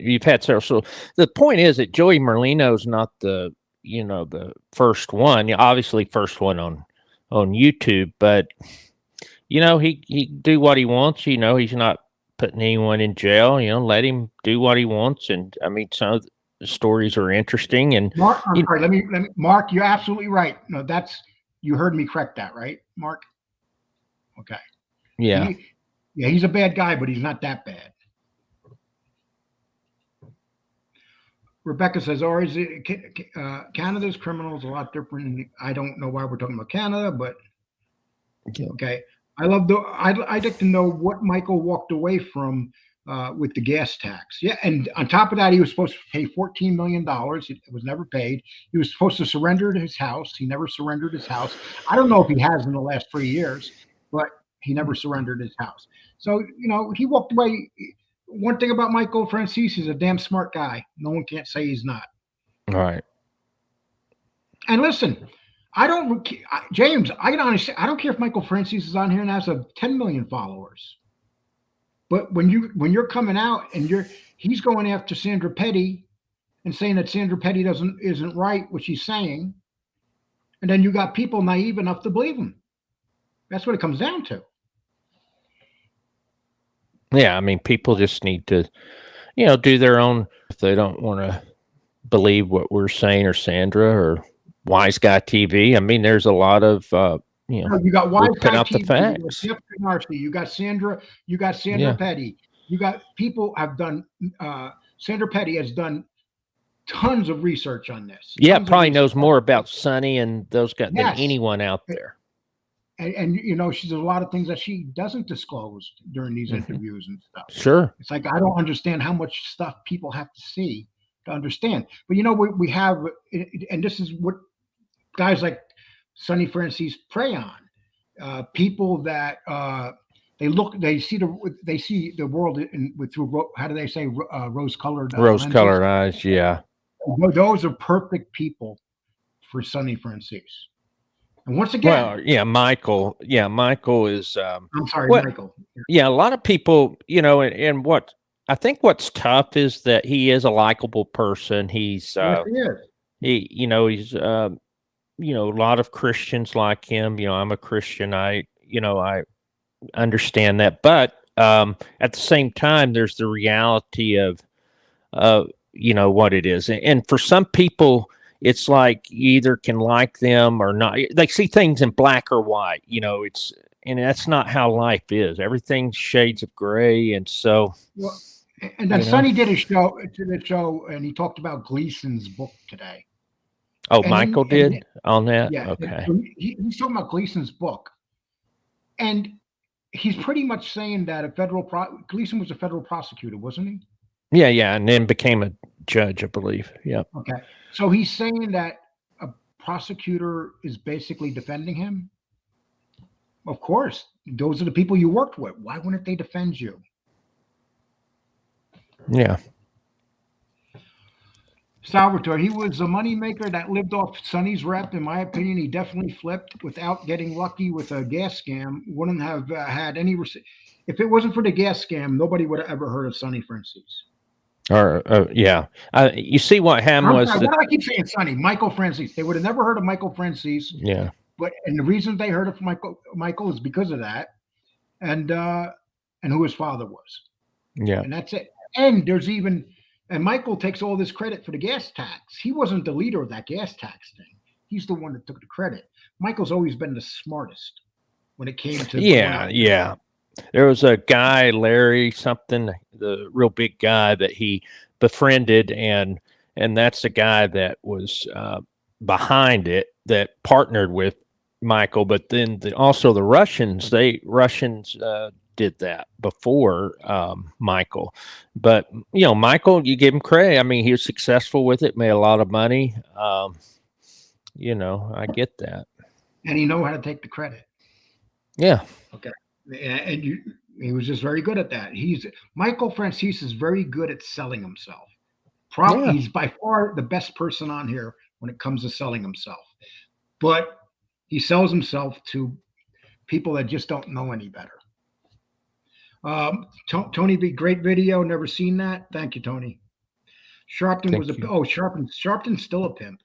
several. So the point is that Joey Merlino's not the the first one. Obviously, first one on YouTube, but he do what he wants. He's not putting anyone in jail. Let him do what he wants. And I mean, some of the stories are interesting. And Mark, I'm sorry, let me, Mark, you're absolutely right. No, you heard me correct that, right, Mark? Okay. yeah, He's a bad guy, but he's not that bad. Rebecca says, or is it Canada's criminals a lot different? I don't know why we're talking about Canada, but okay. I'd like to know what Michael walked away from with the gas tax. Yeah, and on top of that, he was supposed to pay $14 million. It was never paid. He was supposed to surrender his house. He never surrendered his house. I don't know if he has in the last 3 years, but he never surrendered his house. So, he walked away. One thing about Michael Franzese, he's a damn smart guy. No one can't say he's not. all right. And listen, James, I don't care if Michael Franzese is on here and has 10 million followers. But when you're coming out and he's going after Sandra Petty and saying that Sandra Petty isn't right what she's saying, and then you got people naive enough to believe him. That's what it comes down to. Yeah, I mean, people just need to, do their own. If they don't want to believe what we're saying, or Sandra, or Wise Guy TV. I mean, there's a lot of you got Wise Guy out TV, the facts. You got Sandra. You got Sandra Petty. You got people have done. Sandra Petty has done tons of research on this. Yeah, probably knows more about Sonny and those guys than anyone out there. And she does a lot of things that she doesn't disclose during these interviews and stuff. Sure. It's like, I don't understand how much stuff people have to see to understand. But we have, and this is what guys like Sonny Franzese prey on. People that they see the world through, how do they say, rose-colored eyes. Yeah. Those are perfect people for Sonny Franzese. And once again, Michael is. I'm sorry, Michael. Yeah, a lot of people, and what I think what's tough is that he is a likable person. He's, he's, a lot of Christians like him. I'm a Christian. I understand that, but at the same time, there's the reality of, what it is, and for some people, it's like you either can like them or not. They see things in black or white, and that's not how life is. Everything's shades of gray. And so, and then Sonny did a show and he talked about Gleason's book today. Oh, and Michael did on that? Yeah. Okay. He's talking about Gleason's book. And he's pretty much saying that Gleason was a federal prosecutor, wasn't he? Yeah. And then became a judge, I believe. Yeah. Okay. So he's saying that a prosecutor is basically defending him. Of course, those are the people you worked with. Why wouldn't they defend you? Yeah. Salvatore, he was a moneymaker that lived off Sonny's rep. In my opinion, he definitely flipped without getting lucky with a gas scam. Wouldn't have had any. If it wasn't for the gas scam, nobody would have ever heard of Sonny Franzese. You see what happened was. Why do I keep saying Sonny? Michael Franzese. They would have never heard of Michael Franzese. Yeah. And the reason they heard of Michael is because of that, and who his father was. Yeah. And that's it. And Michael takes all this credit for the gas tax. He wasn't the leader of that gas tax thing. He's the one that took the credit. Michael's always been the smartest when it came to. Yeah. There was a guy, Larry something, the real big guy that he befriended, and that's the guy that was behind it, that partnered with Michael. But then also the Russians did that before Michael. But Michael, you give him credit. I mean, he was successful with it, made a lot of money. I get that. And he know how to take the credit. Yeah. Okay. And he was just very good at that. Michael Franzese is very good at selling himself. Probably he's by far the best person on here when it comes to selling himself. But he sells himself to people that just don't know any better. Tony V, great video. Never seen that. Thank you, Tony. Sharpton Thank was a you. Sharpton's still a pimp.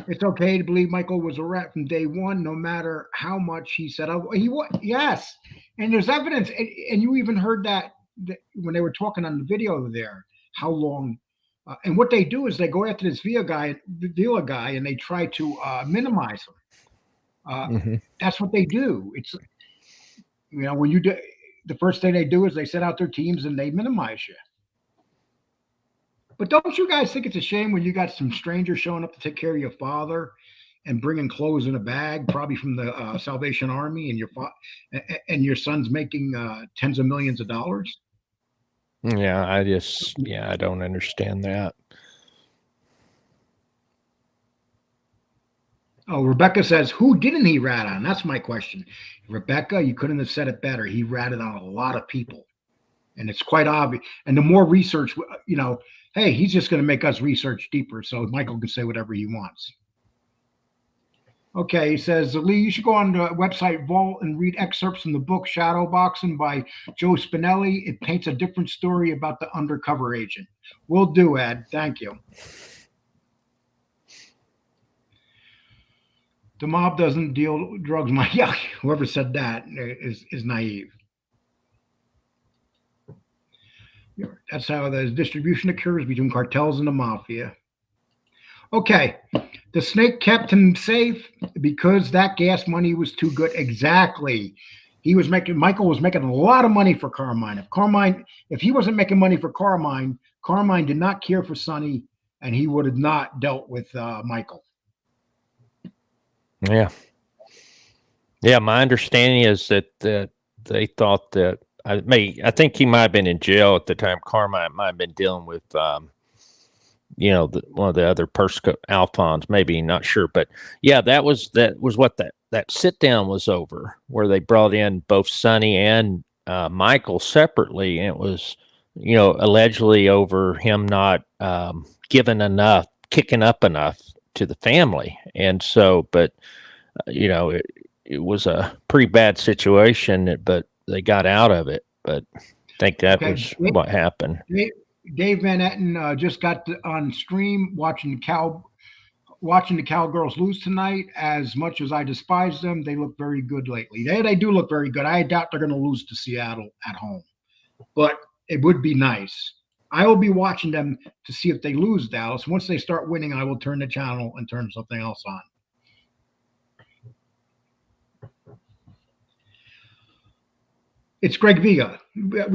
It's okay to believe Michael was a rat from day one, no matter how much he said. He was, yes, and there's evidence, and you even heard that when they were talking on the video there, how long. And what they do is they go after this Villa guy, and they try to minimize him. That's what they do. It's when you do, the first thing they do is they set out their teams and they minimize you. But don't you guys think it's a shame when you got some stranger showing up to take care of your father and bringing clothes in a bag, probably from the Salvation Army, and your son's making tens of millions of dollars? Yeah, I don't understand that. Oh, Rebecca says, who didn't he rat on? That's my question. Rebecca, you couldn't have said it better. He ratted on a lot of people. And it's quite obvious. And the more research, hey, he's just going to make us research deeper so Michael can say whatever he wants. Okay, he says, Lee, you should go on the website Vault and read excerpts from the book Shadow Boxing by Joe Spinelli. It paints a different story about the undercover agent. Will do, Ed. Thank you. The mob doesn't deal drugs. Yeah, whoever said that is naive. That's how the distribution occurs between cartels and the mafia. Okay, the snake kept him safe because that gas money was too good. Exactly. Michael was making a lot of money for Carmine. If he wasn't making money for Carmine did not care for Sonny, and he would have not dealt with Michael. Yeah. Yeah, my understanding is that they thought that I think he might have been in jail at the time. Carmine might have been dealing with, one of the other Persico Alphons, maybe, not sure. But yeah, that was what that sit down was over, where they brought in both Sonny and Michael separately. And it was, allegedly over him not kicking up enough to the family. And so, but, it was a pretty bad situation, but they got out of it. But I think that was what happened. Dave Van Etten just got on stream watching the Cowgirls lose tonight. As much as I despise them, they look very good lately. They do look very good. I doubt they're going to lose to Seattle at home, but it would be nice. I will be watching them to see if they lose Dallas. Once they start winning, I will turn the channel and turn something else on. It's Greg Villa.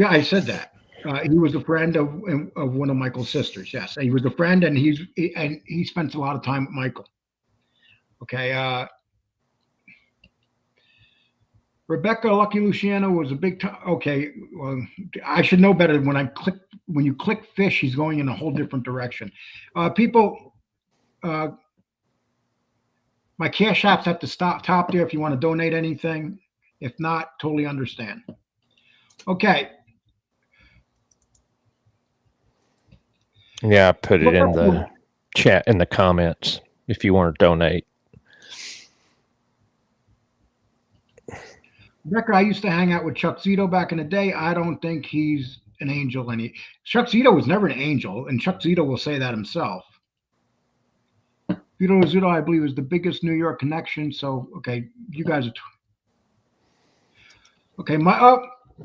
I said that. He was a friend of one of Michael's sisters. Yes, he was a friend, and he spent a lot of time with Michael. Okay. Rebecca Lucky Luciano was a big time. Okay, well, I should know better. When you click fish, he's going in a whole different direction. People, my cash app's at the top there if you want to donate anything. If not, totally understand. Okay. Yeah, I put it in the chat, in the comments, if you want to donate. Rebecca, I used to hang out with Chuck Zito back in the day. I don't think he's an angel. Chuck Zito was never an angel, and Chuck Zito will say that himself. Vito Zito, I believe, is the biggest New York connection. So, okay, you guys are... Okay,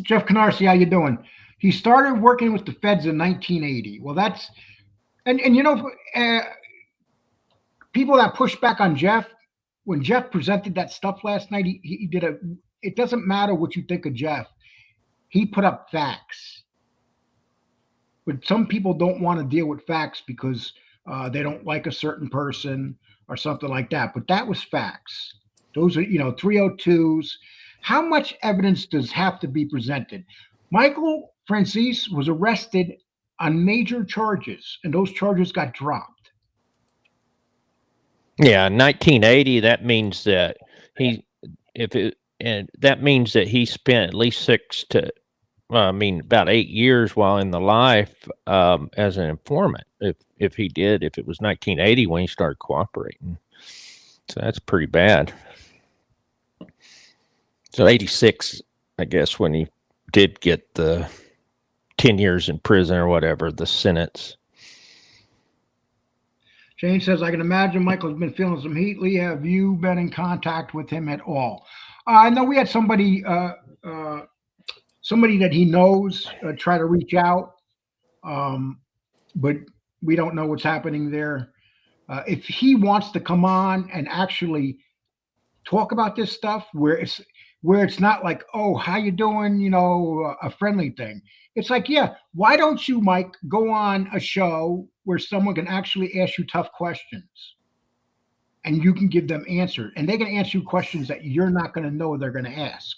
Jeff Canarsie, how you doing? He started working with the feds in 1980. Well, that's... And people that pushed back on Jeff, when Jeff presented that stuff last night, he did it doesn't matter what you think of Jeff. He put up facts. But some people don't want to deal with facts because they don't like a certain person or something like that. But that was facts. Those are, 302s. How much evidence does have to be presented? Michael Franzese was arrested on major charges, and those charges got dropped. Yeah, 1980. That means that that means that he spent at least about 8 years while in the life as an informant. If it was 1980 when he started cooperating, so that's pretty bad. So 86 I guess, when he did get the 10 years in prison or whatever, the sentence. Jane says, I can imagine Michael's been feeling some heat. Lee, have you been in contact with him at all? I know we had somebody that he knows try to reach out, but we don't know what's happening there. If he wants to come on and actually talk about this stuff, where it's not like, oh, how you doing, a friendly thing. It's like, yeah, why don't you, Mike, go on a show where someone can actually ask you tough questions and you can give them answers, and they can answer you questions that you're not going to know they're going to ask.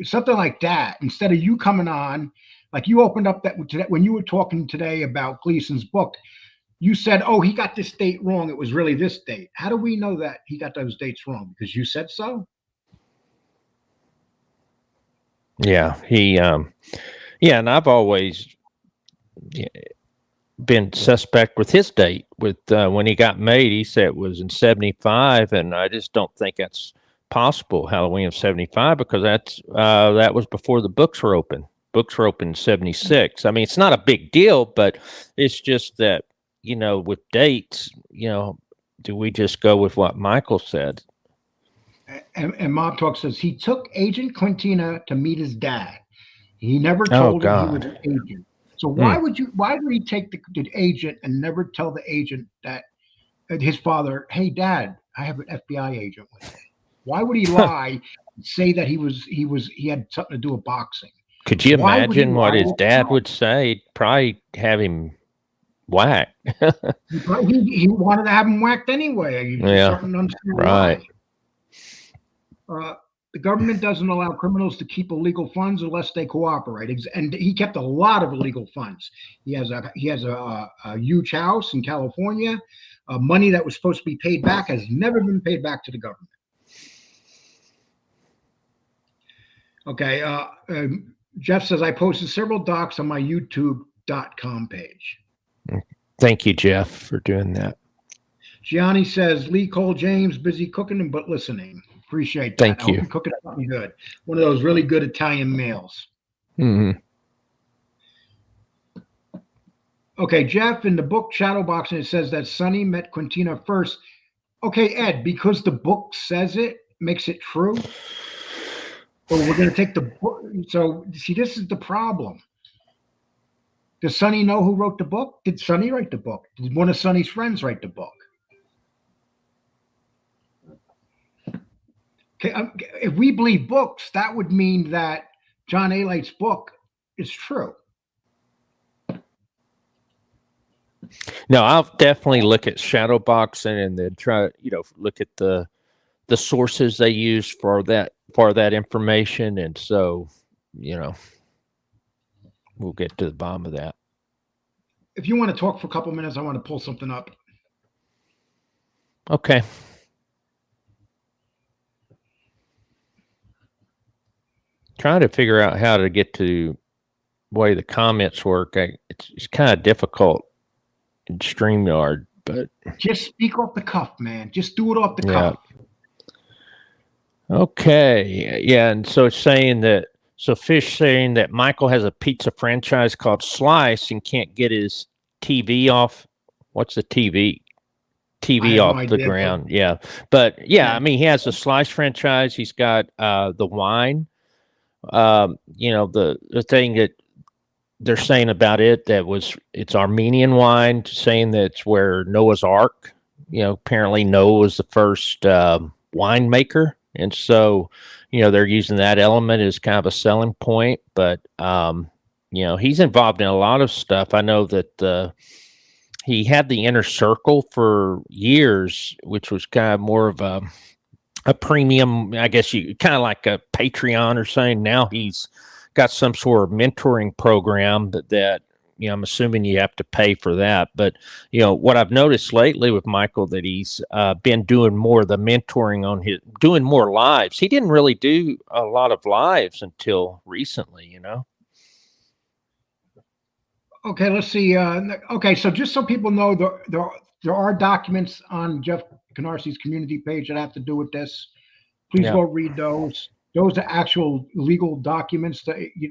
Something like that, instead of you coming on, like you opened up that when you were talking today about Gleason's book, you said, oh, he got this date wrong. It was really this date. How do we know that he got those dates wrong? Because you said so? Yeah, and I've always been suspect with his date. With when he got made, he said it was in 75, and I just don't think that's possible, Halloween of 75, because that was before the books were open. Books were open in 76. I mean, it's not a big deal, but it's just that, with dates, do we just go with what Michael said? And Mob Talk says he took Agent Quintina to meet his dad. He never told him he was an agent. So why would he take the agent and never tell the agent that his father, hey, Dad, I have an FBI agent with me? Why would he lie and say that he had something to do with boxing? Could you imagine what his dad would say? He'd probably have him whacked. he wanted to have him whacked anyway. Yeah, right. The government doesn't allow criminals to keep illegal funds unless they cooperate. And he kept a lot of illegal funds. He has a huge house in California. Money that was supposed to be paid back has never been paid back to the government. Okay. Jeff says, I posted several docs on my youtube.com page. Thank you, Jeff, for doing that. Gianni says, Lee Cole James, busy cooking but listening. Appreciate that. Thank you. I hope you're cooking something good. One of those really good Italian meals. Mm-hmm. Okay, Jeff, in the book Shadowboxing, it says that Sonny met Quintina first. Okay, Ed, because the book says it, makes it true. Well, we're going to take the book. So, see, this is the problem. Does Sonny know who wrote the book? Did Sonny write the book? Did one of Sonny's friends write the book? Okay, if we believe books, that would mean that John Alight's book is true. No, I'll definitely look at Shadowboxing and then try, look at the sources they use for that information, and so, we'll get to the bottom of that. If you want to talk for a couple minutes, I want to pull something up. Okay. Trying to figure out how to get to the way the comments work. It's kind of difficult in StreamYard, but just speak off the cuff, man. Just do it off the cuff. Okay. Yeah. And so it's saying that, Fish saying that Michael has a pizza franchise called Slice and can't get his TV off. What's the TV off the ground? Yeah. But yeah, I mean, he has a Slice franchise. He's got the wine. The thing that they're saying about it's Armenian wine, saying that it's where Noah's Ark, apparently Noah was the first winemaker. And so, they're using that element as kind of a selling point, but, he's involved in a lot of stuff. I know that he had the Inner Circle for years, which was kind of more of a premium, I guess you kind of like a Patreon or something. Now he's got some sort of mentoring program that I'm assuming you have to pay for that. But, what I've noticed lately with Michael, that he's been doing more of the mentoring doing more lives. He didn't really do a lot of lives until recently, Okay, let's see. Okay, so just so people know, there are documents on Jeff Canarsi's community page that have to do with this. Please go read those. those are actual legal documents.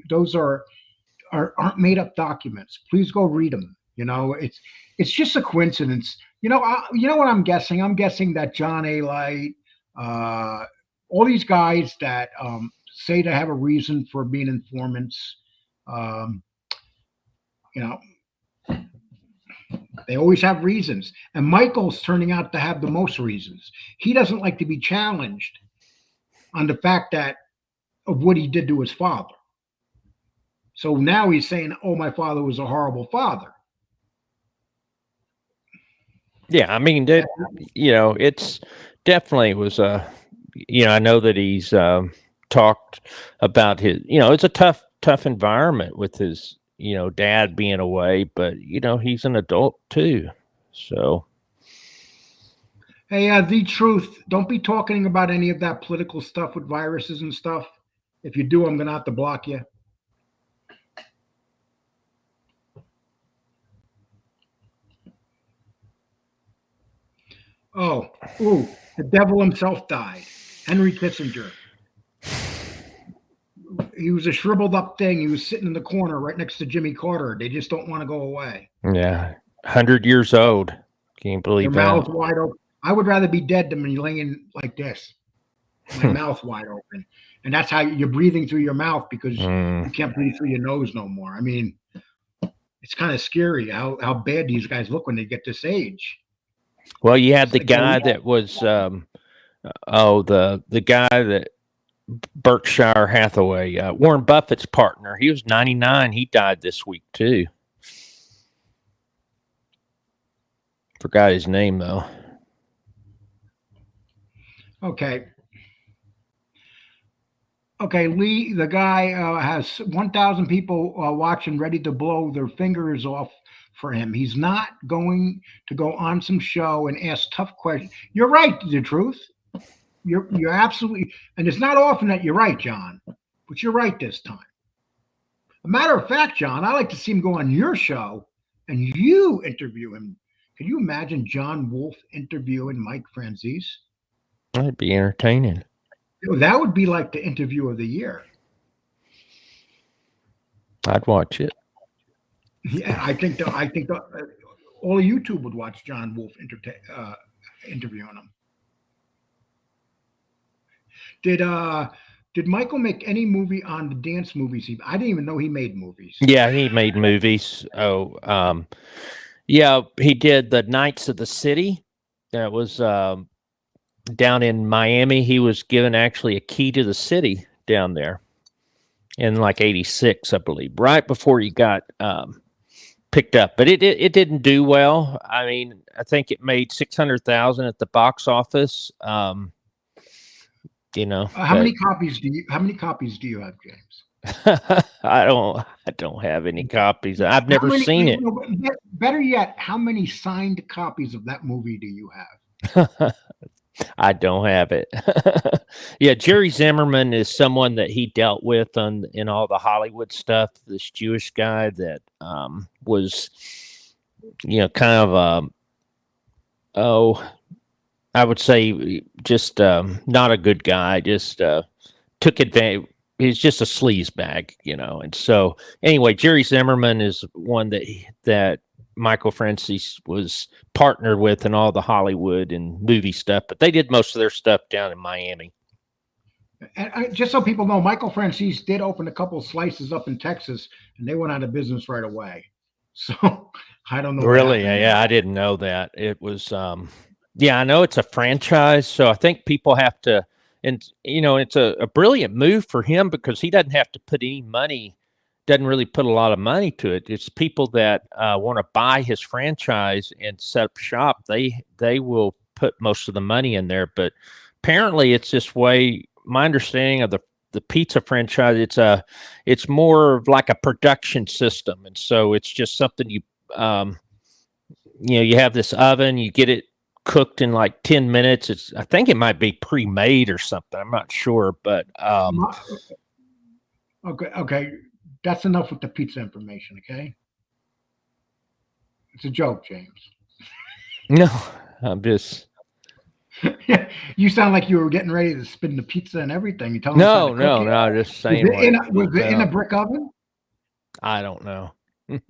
Those aren't made up documents. Please go read them. It's just a coincidence. You know what I'm guessing? I'm guessing that John A. Light, all these guys that say to have a reason for being informants, um, you know, they always have reasons. And Michael's turning out to have the most reasons. He doesn't like to be challenged on the fact of what he did to his father. So now he's saying, "Oh, my father was a horrible father." Yeah, I mean, it's definitely was I know that he's talked about his, it's a tough environment with his, dad being away, but he's an adult too. So, hey, the truth. Don't be talking about any of that political stuff with viruses and stuff. If you do, I'm gonna have to block you. Oh, ooh, the devil himself died. Henry Kissinger. He was a shriveled up thing. He was sitting in the corner right next to Jimmy Carter. They just don't want to go away. yeah, 100 years old. Can't believe Their that. mouths wide open. I would rather be dead than be laying like this, my mouth wide open. And that's how you're breathing through your mouth because you can't breathe through your nose no more. I mean, it's kind of scary how bad these guys look when they get this age. Well, you had It's the like guy that was, the guy that Berkshire Hathaway, Warren Buffett's partner. He was 99. He died this week too. Forgot his name though. Okay, Lee, the guy has 1,000 people watching, ready to blow their fingers off for him. He's not going to go on some show and ask tough questions. You're right, the truth. You're absolutely, and it's not often that you're right, John, but you're right this time. A matter of fact, John, I like to see him go on your show and you interview him. Can you imagine John Wolf interviewing Mike Franzese? That'd be entertaining. That would be like the interview of the year. I'd watch it. Yeah, I think all of YouTube would watch John Wolf interviewing him. Did Michael make any movie on the dance movies? I didn't even know he made movies. Yeah, he made movies. Yeah, he did the Knights of the City. That was down in Miami. He was given actually a key to the city down there in like '86, I believe, right before he got picked up. But it didn't do well. I mean, I think it made $600,000 at the box office. How many copies do you have, James? I don't have any copies. I've never seen it. Better yet, how many signed copies of that movie do you have? I don't have it. Yeah, Jerry Zimmerman is someone that he dealt with in all the Hollywood stuff. This Jewish guy that was, kind of I would say just not a good guy. Just took advantage. He's just a sleaze bag, And so anyway, Jerry Zimmerman is one that Michael Franzese was partnered with in all the Hollywood and movie stuff, but they did most of their stuff down in Miami. And just so people know, Michael Franzese did open a couple of slices up in Texas, and they went out of business right away. So I don't know. Really? Yeah, I didn't know that. It was, I know it's a franchise, so I think people have to, and it's a brilliant move for him because he doesn't have to put any money. Doesn't really put a lot of money to it. It's people that want to buy his franchise and set up shop. They will put most of the money in there. But apparently, it's this way. My understanding of the pizza franchise, it's more of like a production system, and so it's just something you have this oven, you get it cooked in like 10 minutes. I think it might be pre-made or something. I'm not sure, but okay. That's enough with the pizza information, okay? It's a joke, James. No, I'm just... You sound like you were getting ready to spin the pizza and everything. You telling us how to No, cook it? no. Just saying. Was it in a brick oven? I don't know. I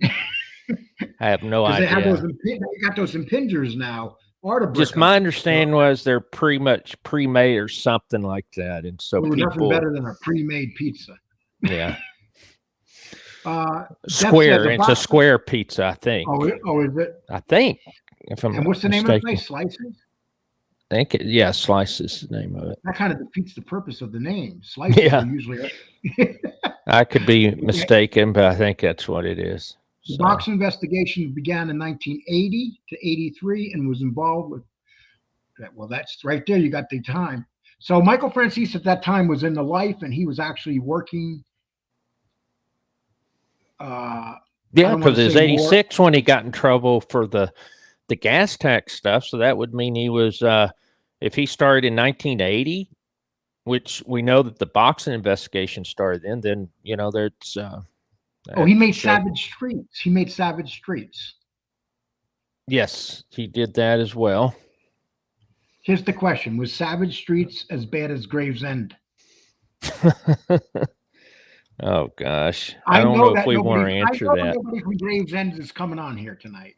have no Because they have those. idea. They got those impingers now. Or the brick Just my oven. understanding was they're pretty much pre-made or something like that, and so There was nothing people, better than a pre-made pizza. yeah, Jeff square. says It's a square pizza, I think. Oh, is it? I think. If I'm And what's the mistaken. name of the place? Slices? I think yeah, Slice is the name of it. That kind of defeats the purpose of the name. Slices Yeah. are usually. I could be mistaken, but I think that's what it is. The So, box investigation began in 1980 to 83 and was involved with. Well, that's right there. You got the time. So Michael Franzese at that time was in the life, and he was actually working. yeah, don't wanna because it was say 86 when he got in trouble for the gas tax stuff. So that would mean he was, if he started in 1980, which we know that the boxing investigation started then there's. he made Savage Streets. He made Savage Streets. Yes, he did that as well. Here's the question: was Savage Streets as bad as Gravesend? Oh gosh, I don't know if we want to answer that. Nobody from Gravesend is coming on here tonight.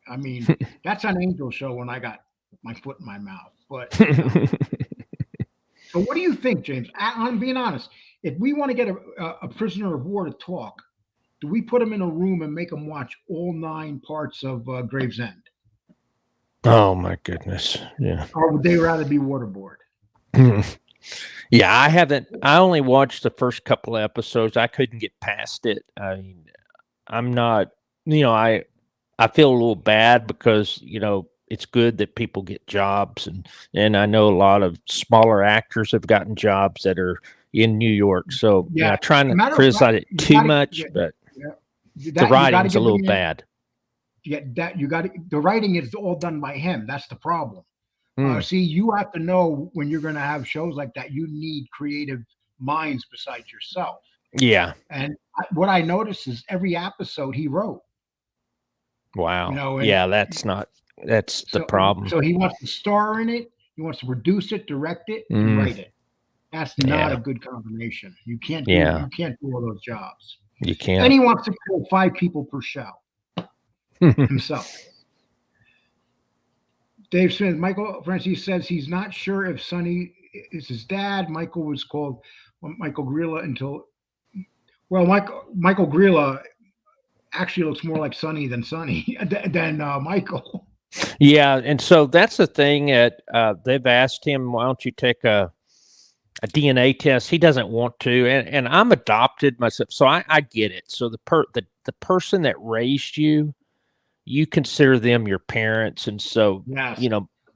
I mean, that's an Angel show when I got my foot in my mouth. But so, what do you think, James? I'm being honest. If we want to get a prisoner of war to talk, do we put him in a room and make him watch all 9 parts of Gravesend? Oh my goodness, yeah. Or would they rather be waterboard? Yeah, I haven't. I only watched the first couple of episodes. I couldn't get past it. I mean, I'm not. I feel a little bad because it's good that people get jobs, and I know a lot of smaller actors have gotten jobs that are in New York. So yeah, trying to criticize it too much, but the writing's a little bad. Yeah, the writing is all done by him. That's the problem. See, you have to know when you're going to have shows like that, you need creative minds besides yourself. Yeah. And what I noticed is every episode he wrote. Wow. Yeah, that's the problem. So he wants to star in it. He wants to produce it, direct it, and write it. That's not a good combination. You can't do all those jobs. You can't. And he wants to kill 5 people per show himself. Dave Smith, Michael Franzese says he's not sure if Sonny is his dad. Michael was called Michael Grilla until. Well, Michael Grilla actually looks more like Sonny than Michael. Yeah, and so that's the thing that they've asked him, why don't you take a DNA test? He doesn't want to, and I'm adopted myself, so I get it. So the person that raised you, you consider them your parents, and so yes.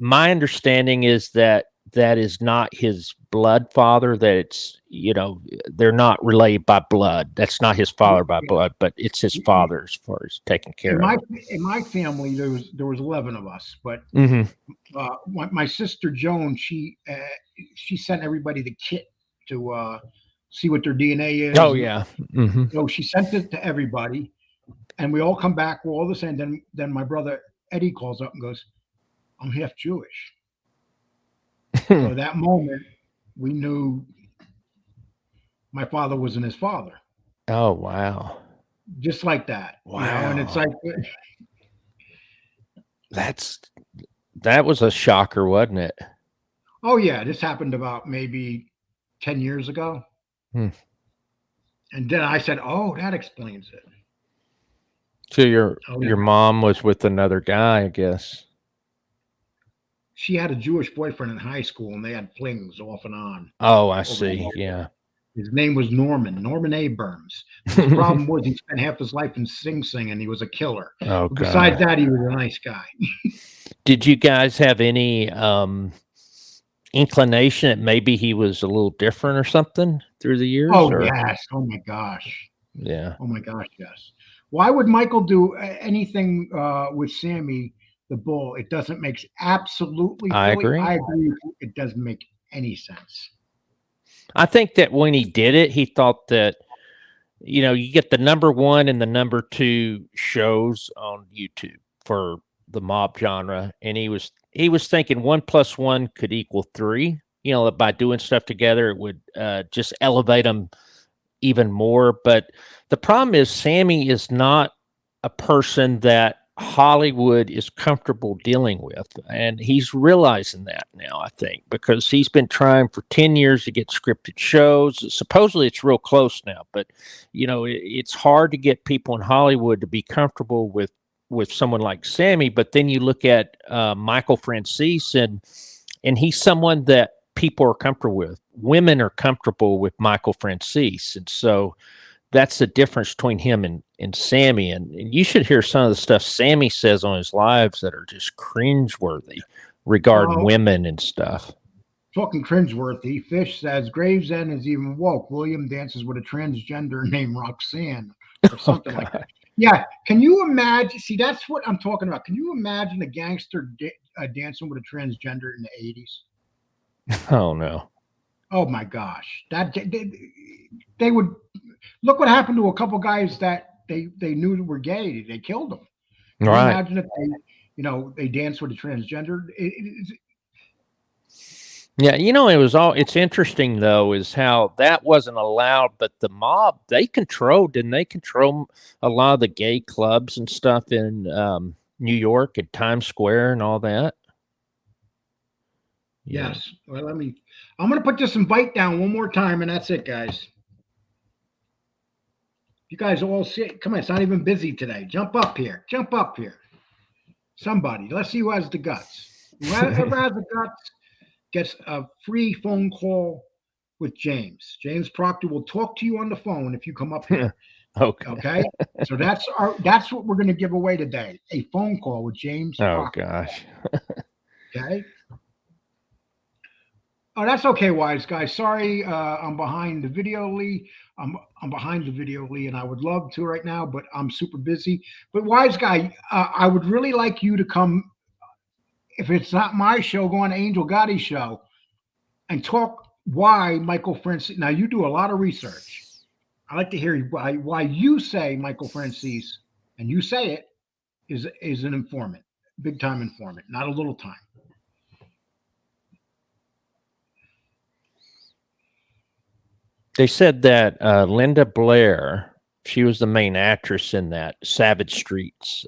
My understanding is that is not his blood father. That it's they're not related by blood. That's not his father by blood, but it's his father as far as taking care of. In my family, there was 11 of us, but my sister Joan, she sent everybody the kit to see what their DNA is. Oh yeah. So she sent it to everybody. And we all come back, we're all the same. Then my brother Eddie calls up and goes, I'm half Jewish. So that moment, we knew my father wasn't his father. Oh, wow. Just like that. Wow. And it's like. That was a shocker, wasn't it? Oh, yeah. This happened about maybe 10 years ago. And then I said, oh, that explains it. So your mom was with another guy, I guess. She had a Jewish boyfriend in high school, and they had flings off and on. Oh, I see. Yeah. His name was Norman A. Burns. The problem was he spent half his life in Sing Sing, and he was a killer. Oh, God. Besides that, he was a nice guy. Did you guys have any inclination that maybe he was a little different or something through the years? Oh, yes. Oh, my gosh. Yeah. Oh, my gosh, yes. Why would Michael do anything with Sammy the Bull? It doesn't make absolutely. I agree. It doesn't make any sense. I think that when he did it, he thought that, you get the number 1 and the number 2 shows on YouTube for the mob genre, and he was thinking 1 + 1 could equal 3. You know, that by doing stuff together, it would just elevate them even more. But the problem is, Sammy is not a person that Hollywood is comfortable dealing with, and he's realizing that now, I think, because he's been trying for 10 years to get scripted shows. Supposedly it's real close now, but you know, it's hard to get people in Hollywood to be comfortable with someone like Sammy. But then you look at Michael Franzese, and he's someone that people are comfortable with. Women are comfortable with Michael Franzese, and so that's the difference between him and Sammy. And you should hear some of the stuff Sammy says on his lives that are just cringeworthy regarding women and stuff. Talking cringeworthy, Fish says Gravesend is even woke. William dances with a transgender named Roxanne or something like that. Yeah. Can you imagine? See, that's what I'm talking about. Can you imagine a gangster dancing with a transgender in the 80s? Oh, no. Oh, my gosh. They would. Look what happened to a couple guys that they knew were gay. They killed them. Can you imagine if they danced with a transgender? Yeah, it's interesting though, is how that wasn't allowed, but the mob, didn't they control a lot of the gay clubs and stuff in New York and Times Square and all that? Yes. Well, I'm going to put this invite down one more time, and that's it, guys. You guys all sit. Come on, it's not even busy today. Jump up here. Jump up here. Somebody. Let's see who has the guts. Whoever has the guts gets a free phone call with James. James Proctor will talk to you on the phone if you come up here. Okay. So that's what we're going to give away today. A phone call with James Proctor. Oh gosh. Okay. Oh, that's okay, wise guy. Sorry, I'm behind the video, Lee. I'm behind the video, Lee, and I would love to right now, but I'm super busy. But wise guy, I would really like you to come. If it's not my show, go on Angel Gotti's show and talk why Michael Franzese. Now you do a lot of research. I like to hear why you say Michael Franzese, and you say it is an informant, big time informant, not a little time. They said that Linda Blair, she was the main actress in that Savage Streets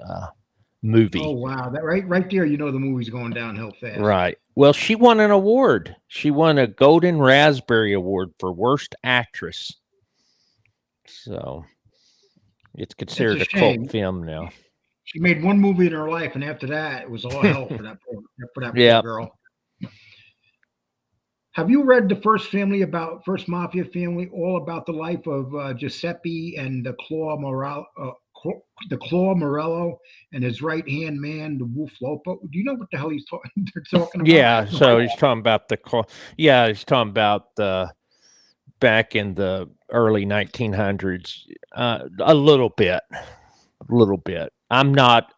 movie. Oh wow, that right there, the movie's going downhill fast. Right. Well, she won an award. She won a Golden Raspberry Award for Worst Actress. So it's considered a cult film now. She made one movie in her life, and after that, it was all hell for that poor girl. Have you read the First Mafia family, all about the life of Giuseppe and the Claw Morello and his right-hand man, the Wolf Lopo? Do you know what the hell they're talking about? Yeah, so he's talking about he's talking about the back in the early 1900s, a little bit. I'm not,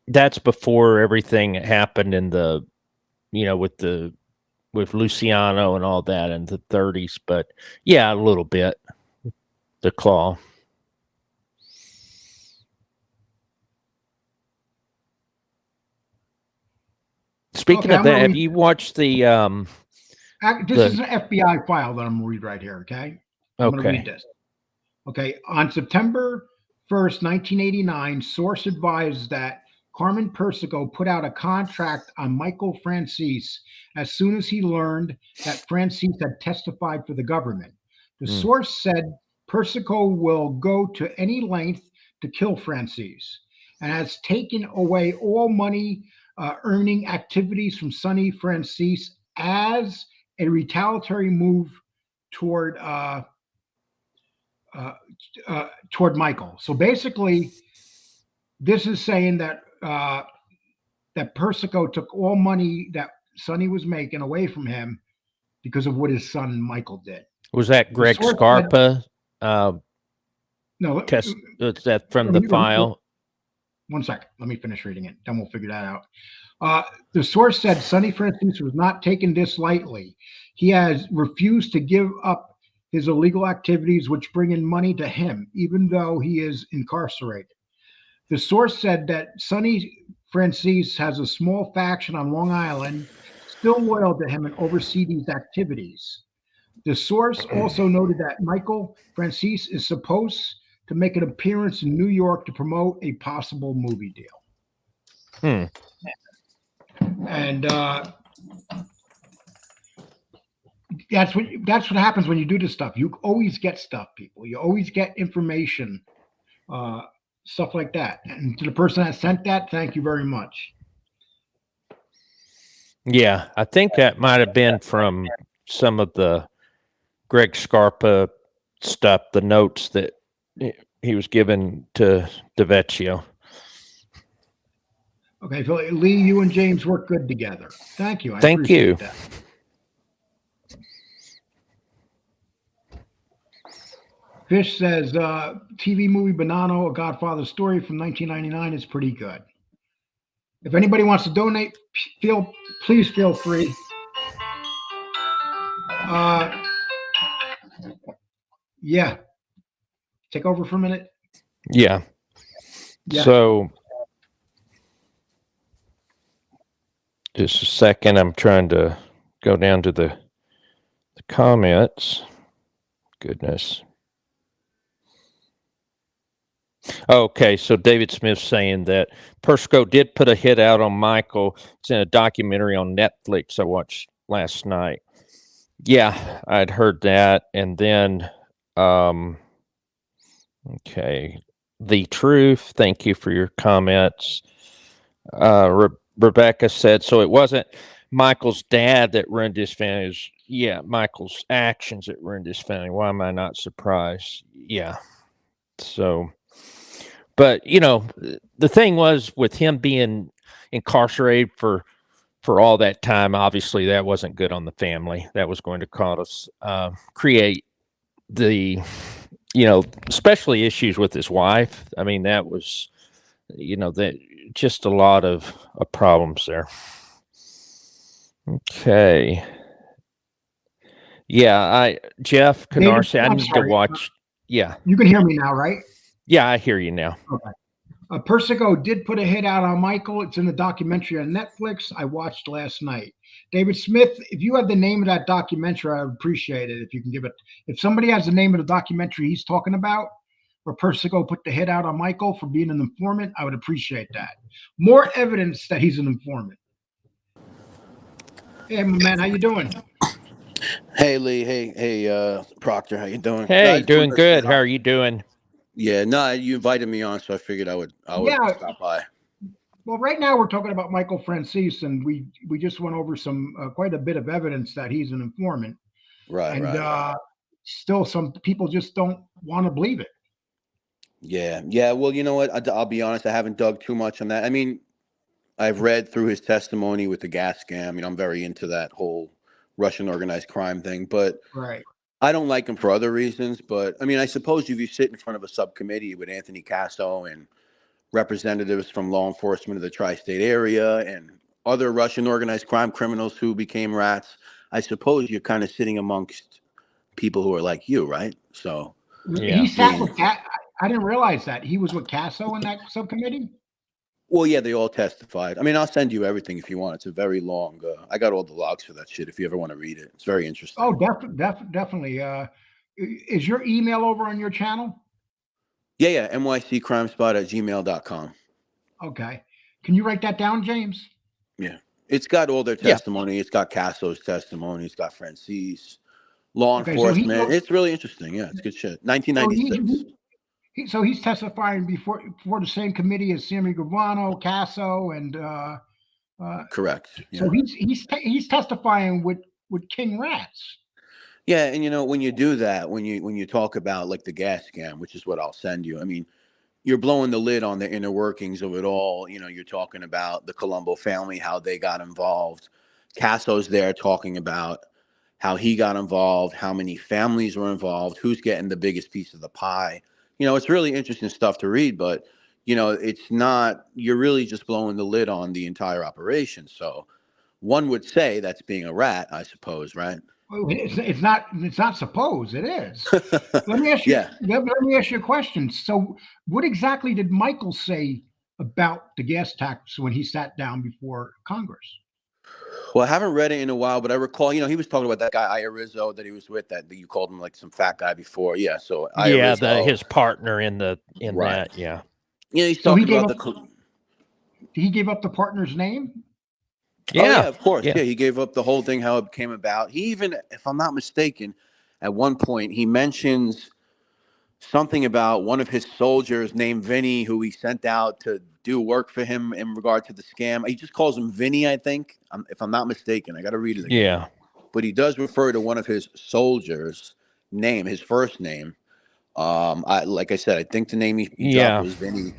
that's before everything happened in the, with Luciano and all that in the 30s, but yeah, a little bit. The Claw. Speaking of that, have you watched the this is an FBI file that I'm gonna read right here, okay? I'm gonna read this. Okay, on September 1st, 1989, source advised that Carmen Persico put out a contract on Michael Franzese as soon as he learned that Franzese had testified for the government. The source said Persico will go to any length to kill Franzese and has taken away all money earning activities from Sonny Franzese as a retaliatory move toward Michael. So basically, this is saying that that Persico took all money that Sonny was making away from him because of what his son Michael did. Was that Greg Scarpa? No, test. Is that from the file? One second. Let me finish reading it. Then we'll figure that out. The source said Sonny Franzese was not taking this lightly. He has refused to give up his illegal activities, which bring in money to him, even though he is incarcerated. The source said that Sonny Franzese has a small faction on Long Island still loyal to him and oversee these activities. The source also noted that Michael Franzese is supposed to make an appearance in New York to promote a possible movie deal. And that's what happens when you do this stuff. You always get stuff, people. You always get information, stuff like that. And to the person that sent that, thank you very much. Yeah, I think that might have been from some of the Greg Scarpa stuff, the notes that he was given to DeVecchio. Okay, so Lee, you and James work good together. Thank you. I Thank you. appreciate that. Fish says, TV movie Bonanno, A Godfather Story from 1999 is pretty good. If anybody wants to donate, please feel free. Yeah. Take over for a minute. Yeah. Yeah. So just a second. I'm trying to go down to the comments. Goodness. Okay, so David Smith saying that Persico did put a hit out on Michael. It's in a documentary on Netflix I watched last night. Yeah, I'd heard that. And then, okay, The Truth, thank you for your comments. Rebecca said, so it wasn't Michael's dad that ruined his family. It was, Michael's actions that ruined his family. Why am I not surprised? Yeah. So... But, the thing was with him being incarcerated for all that time, obviously that wasn't good on the family. That was going to cause us, create the, especially issues with his wife. I mean, that was, that just a lot of problems there. Okay. Yeah, Jeff Canarsie, I need to watch. Yeah. You can hear me now, right? Yeah, I hear you now. Okay. Persico did put a hit out on Michael. It's in the documentary on Netflix I watched last night. David Smith, if you have the name of that documentary, I would appreciate it if you can give it. If somebody has the name of the documentary he's talking about, where Persico put the hit out on Michael for being an informant, I would appreciate that. More evidence that he's an informant. Hey, my man, how you doing? Hey, Lee. Hey, Proctor, how you doing? Hey, doing good. How are you doing? Yeah, no, you invited me on, so I figured I would stop by. Well, right now we're talking about Michael Franzese, and we just went over some quite a bit of evidence that he's an informant. Right, and still some people just don't want to believe it. Yeah. Well, you know what? I'll be honest. I haven't dug too much on that. I mean, I've read through his testimony with the gas scam. I'm very into that whole Russian organized crime thing, but right. I don't like him for other reasons, but I mean, I suppose if you sit in front of a subcommittee with Anthony Casso and representatives from law enforcement of the tri-state area and other Russian organized crime criminals who became rats, I suppose you're kind of sitting amongst people who are like you, right? So he sat with I didn't realize that he was with Casso in that subcommittee. Well, yeah, they all testified. I mean, I'll send you everything if you want. It's a very long. I got all the logs for that shit. If you ever want to read it, it's very interesting. Oh, definitely. Is your email over on your channel? Yeah. nyccrimespot@gmail.com. Okay. Can you write that down, James? Yeah. It's got all their testimony. It's got Casso's testimony. It's got Franzese, law enforcement. It's really interesting. Yeah, it's good shit. 1996. So he's testifying before the same committee as Sammy Gravano, Casso, and correct. Yeah. So he's testifying with King Rats. Yeah, and when you do that, when you talk about like the gas scam, which is what I'll send you, I mean, you're blowing the lid on the inner workings of it all. You're talking about the Colombo family, how they got involved. Casso's there talking about how he got involved, how many families were involved, who's getting the biggest piece of the pie. It's really interesting stuff to read, but, it's not, you're really just blowing the lid on the entire operation. So one would say that's being a rat, I suppose, right? Well, it's not suppose, it is. Let me ask you, let me ask you a question. So what exactly did Michael say about the gas tax when he sat down before Congress? Well, I haven't read it in a while, but I recall, he was talking about that guy Rizzo that he was with. That you called him like some fat guy before. Yeah, so Yeah, Rizzo, his partner in right. that. Yeah. Yeah, he's So talking about he gave up the partner's name? Yeah. Oh, yeah, of course. Yeah. Yeah, he gave up the whole thing, how it came about. He even, if I'm not mistaken, at one point he mentions something about one of his soldiers named Vinny, who he sent out to do work for him in regard to the scam. He just calls him Vinny, I think, if I'm not mistaken. I got to read it again. Yeah. But he does refer to one of his soldiers' name, his first name. Like I said, I think the name he dropped was Vinny.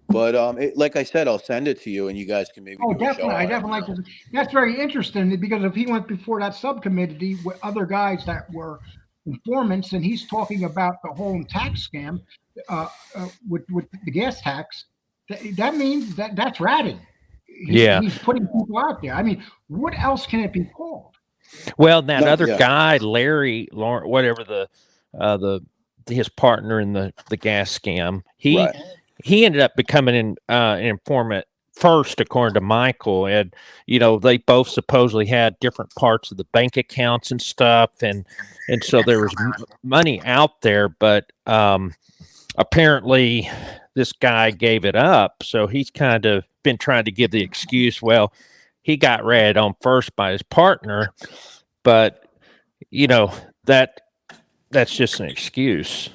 But like I said, I'll send it to you, and you guys can maybe do definitely. a show. I definitely like to. That's very interesting because if he went before that subcommittee with other guys that were informants, and he's talking about the whole tax scam with the gas tax, that means that's ratting. He's putting people out there. I mean, what else can it be called? Well, that other guy, Larry, whatever his partner in the gas scam, he ended up becoming an informant first, according to Michael. And, they both supposedly had different parts of the bank accounts and stuff. And so there was money out there, but apparently this guy gave it up. So he's kind of been trying to give the excuse, well, he got ratted on first by his partner, but, that's just an excuse.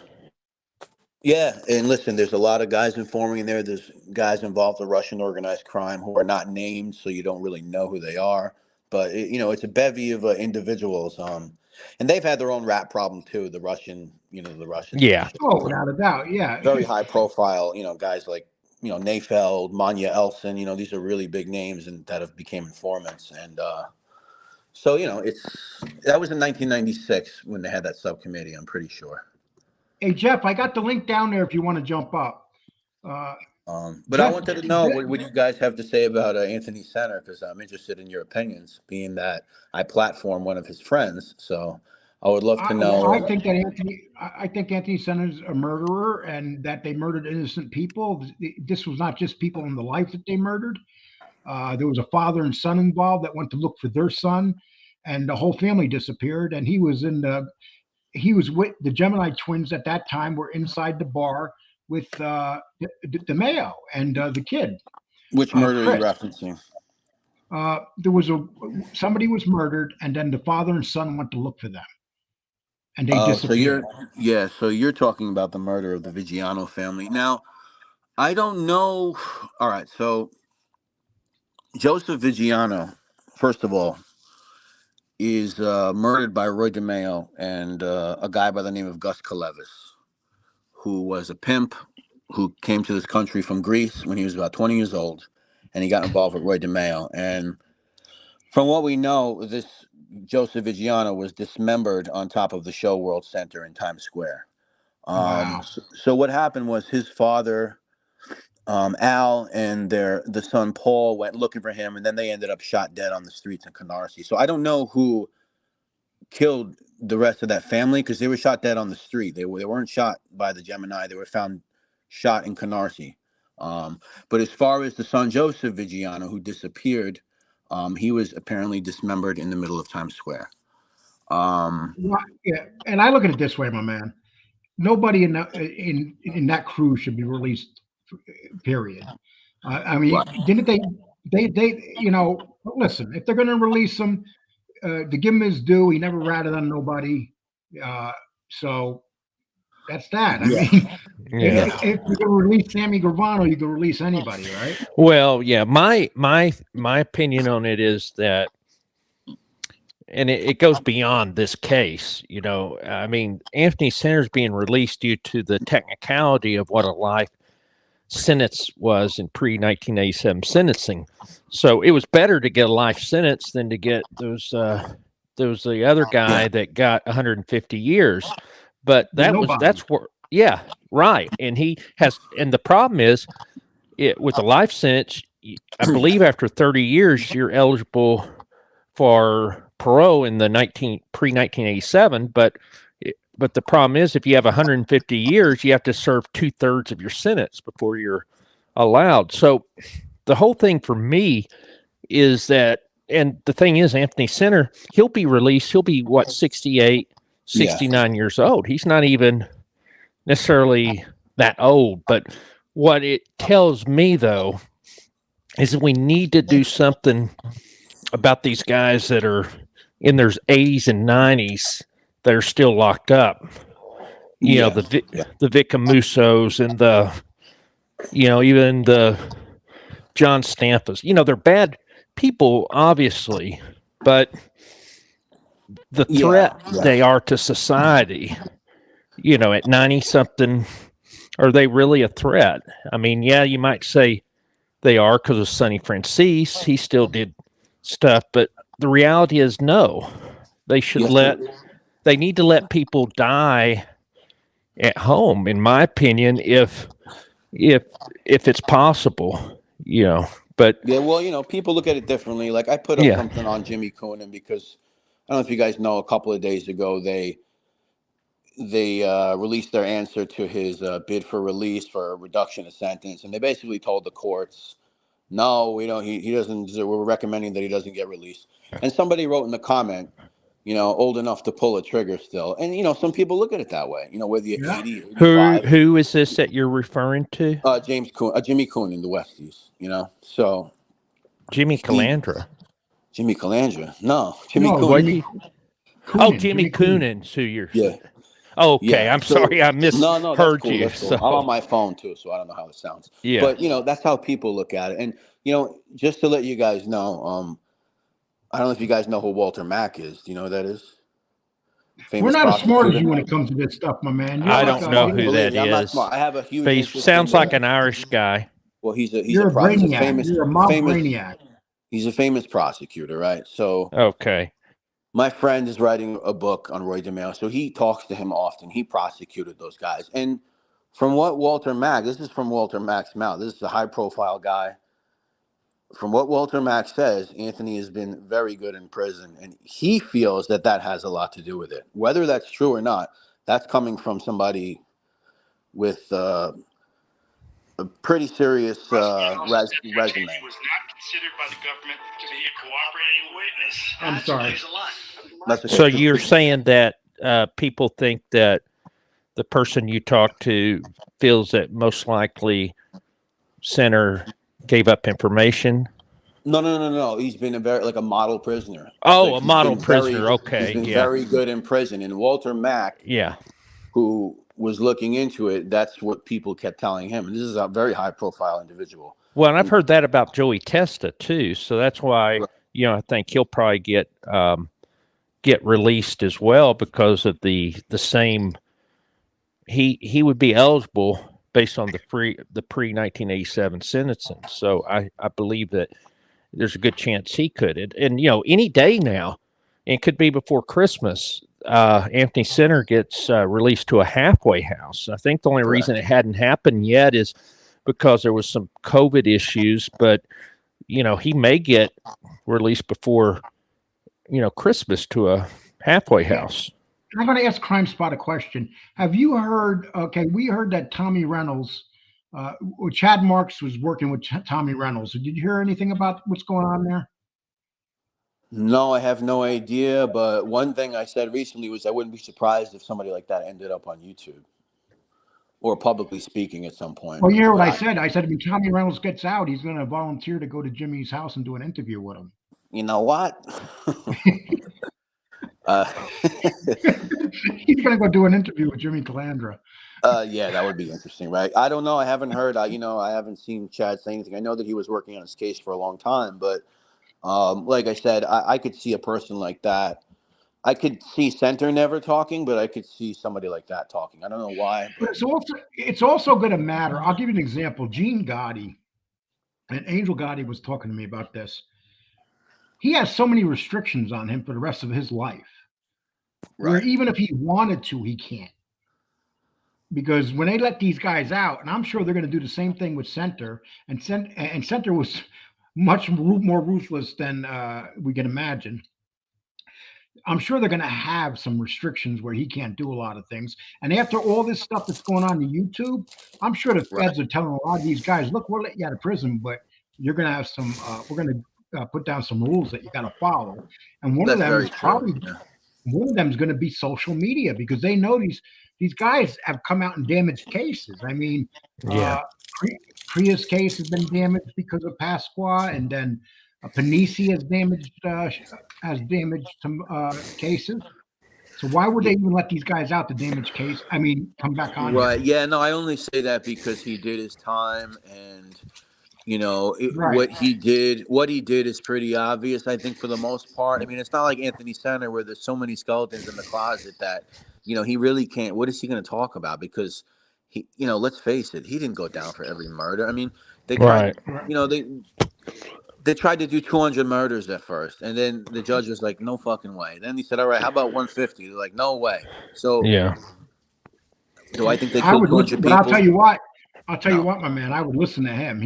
Yeah, and listen, there's a lot of guys informing in there. There's guys involved in Russian organized crime who are not named, so you don't really know who they are. But it's a bevy of individuals, and they've had their own rap problem too. The Russian. Yeah. Oh, without a doubt. Yeah. Very high profile. Guys like Nayfeld, Manya Elson. These are really big names and that have became informants. And so that was in 1996 when they had that subcommittee. I'm pretty sure. Hey, Jeff, I got the link down there if you want to jump up. But Jeff, I wanted to know what you guys have to say about Anthony Center, because I'm interested in your opinions, being that I platform one of his friends. So I would love to know. I think Anthony Center is a murderer and that they murdered innocent people. This was not just people in the life that they murdered. There was a father and son involved that went to look for their son, and the whole family disappeared. And he was with the Gemini twins at that time, were inside the bar with DeMeo and the kid. Which murder are you referencing? Somebody was murdered, and then the father and son went to look for them, and they disappeared. So you're talking about the murder of the Viggiano family. Now, I don't know. All right, so Joseph Viggiano, first of all, is murdered by Roy DeMeo and a guy by the name of Gus Kalevis, who was a pimp who came to this country from Greece when he was about 20 years old, and he got involved with Roy DeMeo. And from what we know, this Joseph Viggiano was dismembered on top of the Show World Center in Times Square. Wow. So what happened was his father, Al, and the son Paul went looking for him, and then they ended up shot dead on the streets in Canarsie. So I don't know who killed the rest of that family, because they were shot dead on the street. They weren't shot by the Gemini. They were found shot in Canarsie. But as far as the son Joseph Viggiano, who disappeared, he was apparently dismembered in the middle of Times Square. Yeah, and I look at it this way, my man. Nobody in that crew should be released. Period. I mean, didn't they? Listen, if they're going to release him, to give him his due, he never ratted on nobody. So that's that. I mean, if you're going to release Sammy Gravano, you can release anybody, right? Well, yeah. My opinion on it is that, and it goes beyond this case. I mean, Anthony Center's being released due to the technicality of what a life sentence was in pre-1987 sentencing. So it was better to get a life sentence than to get the other guy that got 150 years. But that's where, right. And and the problem is, with the life sentence, I believe after 30 years, you're eligible for parole in the pre-1987. But the problem is, if you have 150 years, you have to serve 2/3 of your sentence before you're allowed. So the whole thing for me is that, and the thing is, Anthony Center, he'll be released. He'll be, what, 68, 69 years old. He's not even necessarily that old. But what it tells me, though, is that we need to do something about these guys that are in their 80s and 90s that are still locked up. You know, the Vicamusos and the, you know, even the John Stampas. You know, they're bad people, obviously, but the threat they are to society, you know, at 90 something, are they really a threat? I mean, yeah, you might say they are because of Sonny Franzese. He still did stuff, but the reality is no. They should they need to let people die at home, in my opinion, if it's possible, you know. But yeah, well, you know, people look at it differently. Like I put up something on Jimmy Coonan because I don't know if you guys know, a couple of days ago they released their answer to his bid for release for a reduction of sentence, and they basically told the courts, no, we don't. He doesn't. We're recommending that he doesn't get released. And somebody wrote in the comment, you know, old enough to pull a trigger still. And you know, some people look at it that way. You know, whether you're 80 or 85. Who is this that you're referring to? Jimmy Coonan, the Westies. You know, so Jimmy Calandra. Jimmy Calandra. No, Jimmy Coonan. Jimmy Coonan's who you're. Yeah. Okay, I'm sorry, I misheard you. That's cool. I'm on my phone too, so I don't know how it sounds. Yeah. But you know, that's how people look at it. And you know, just to let you guys know, I don't know if you guys know who Walter Mack is. Do you know who that is? We're not as smart as you when it comes to this stuff, my man. I don't know who that I'm not is. smart. I have a huge. Sounds like an Irish guy. Well, he's a brainiac. You're a mob brainiac. He's a famous prosecutor, right? So okay. My friend is writing a book on Roy DeMeo, so he talks to him often. He prosecuted those guys. And from what Walter Mack, this is from Walter Mack's mouth. This is a high-profile guy. From what Walter Mack says, Anthony has been very good in prison, and he feels that that has a lot to do with it. Whether that's true or not, that's coming from somebody with a pretty serious resume. Was not considered by the government to be a cooperating witness. I'm sorry. So you're saying that people think that the person you talk to feels that most likely Center gave up information? No. He's been a model prisoner. Oh, a model prisoner. Okay. He's been very good in prison. And Walter Mack, who was looking into it, that's what people kept telling him. And this is a very high-profile individual. Well, and I've heard that about Joey Testa too. So that's why, you know, I think he'll probably get released as well because of the same. He would be eligible based on the pre-1987 sentencing. So I believe that there's a good chance he could. And you know, any day now, it could be before Christmas. Anthony Center gets released to a halfway house. I think the only reason it hadn't happened yet is because there was some COVID issues, but you know, he may get released before, you know, Christmas to a halfway house. I'm going to ask Crime Spot a question. Have you heard, okay, we heard that Tommy Reynolds, Chad Marks was working with Tommy Reynolds. Did you hear anything about what's going on there? No, I have no idea. But one thing I said recently was I wouldn't be surprised if somebody like that ended up on YouTube or publicly speaking at some point. Well, you hear what I said? I said when Tommy Reynolds gets out, he's going to volunteer to go to Jimmy's house and do an interview with him. You know what? He's going to go do an interview with Jimmy Calandra. Yeah, that would be interesting, right? I don't know. I haven't heard. I haven't seen Chad say anything. I know that he was working on his case for a long time, but like I said, I could see a person like that. I could see Center never talking, but I could see somebody like that talking. I don't know why. But it's also going to matter. I'll give you an example. Gene Gotti and Angel Gotti was talking to me about this. He has so many restrictions on him for the rest of his life. Where even if he wanted to, he can't. Because when they let these guys out, and I'm sure they're going to do the same thing with Center, and Center was much more ruthless than we can imagine. I'm sure they're going to have some restrictions where he can't do a lot of things. And after all this stuff that's going on YouTube, I'm sure the Right. feds are telling a lot of these guys, look, we'll let you out of prison, but you're going to have some, we're going to put down some rules that you got to follow. And one of That's them very is true. probably, one of them is going to be social media, because they know these guys have come out and damaged cases. I mean, Yeah. Kriya's case has been damaged because of Pasqua, and then Panisi has damaged some cases. So why would they even let these guys out to damage case? I mean, come back on Right. here. Yeah. No, I only say that because he did his time, and Right. what he did is pretty obvious, I think, for the most part. I mean, it's not like Anthony Center where there's so many skeletons in the closet that, he really can't. What is he going to talk about? Because let's face it, he didn't go down for every murder. I mean, they tried, Right. they tried to do 200 murders at first, and then the judge was like, no fucking way. Then he said, all right, how about 150? They're like, no way. So Yeah. do I think they I killed would 200 listen, but people? I'll tell you what, my man, I would listen to him.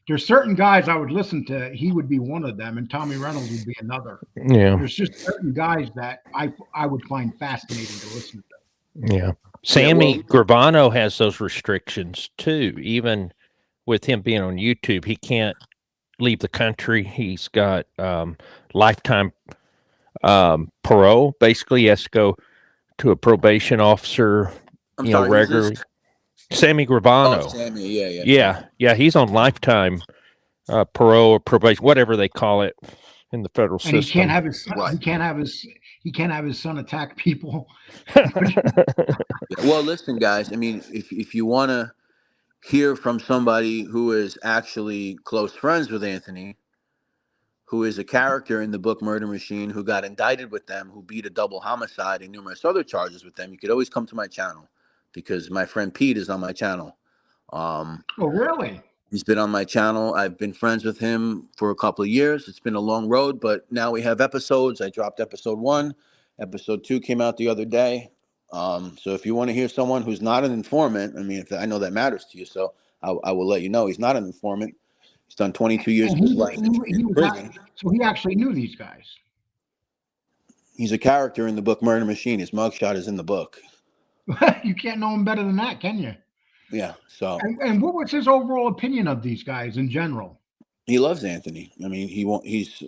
There's certain guys I would listen to. He would be one of them, and Tommy Reynolds would be another. Yeah. There's just certain guys that I would find fascinating to listen to. Yeah. Sammy Gravano has those restrictions too. Even with him being on YouTube, he can't leave the country. He's got lifetime parole. Basically, he has to go to a probation officer, I'm sorry, who's this? regularly. Sammy Gravano. Oh, Sammy, yeah. Yeah. He's on lifetime parole or probation, whatever they call it in the federal system. And he can't have his son, Right. he can't have his son attack people. Well, listen, guys. I mean, if you want to hear from somebody who is actually close friends with Anthony, who is a character in the book Murder Machine, who got indicted with them, who beat a double homicide and numerous other charges with them, you could always come to my channel, because my friend Pete is on my channel. Oh, really? He's been on my channel. I've been friends with him for a couple of years. It's been a long road, but now we have episodes. I dropped episode 1. Episode 2 came out the other day. So if you want to hear someone who's not an informant, I mean, I know that matters to you, so I will let you know he's not an informant. He's done 22 years of his life in prison. So he actually knew these guys. He's a character in the book Murder Machine. His mugshot is in the book. You can't know him better than that, can you? Yeah. So. And what was his overall opinion of these guys in general? He loves Anthony. I mean, he's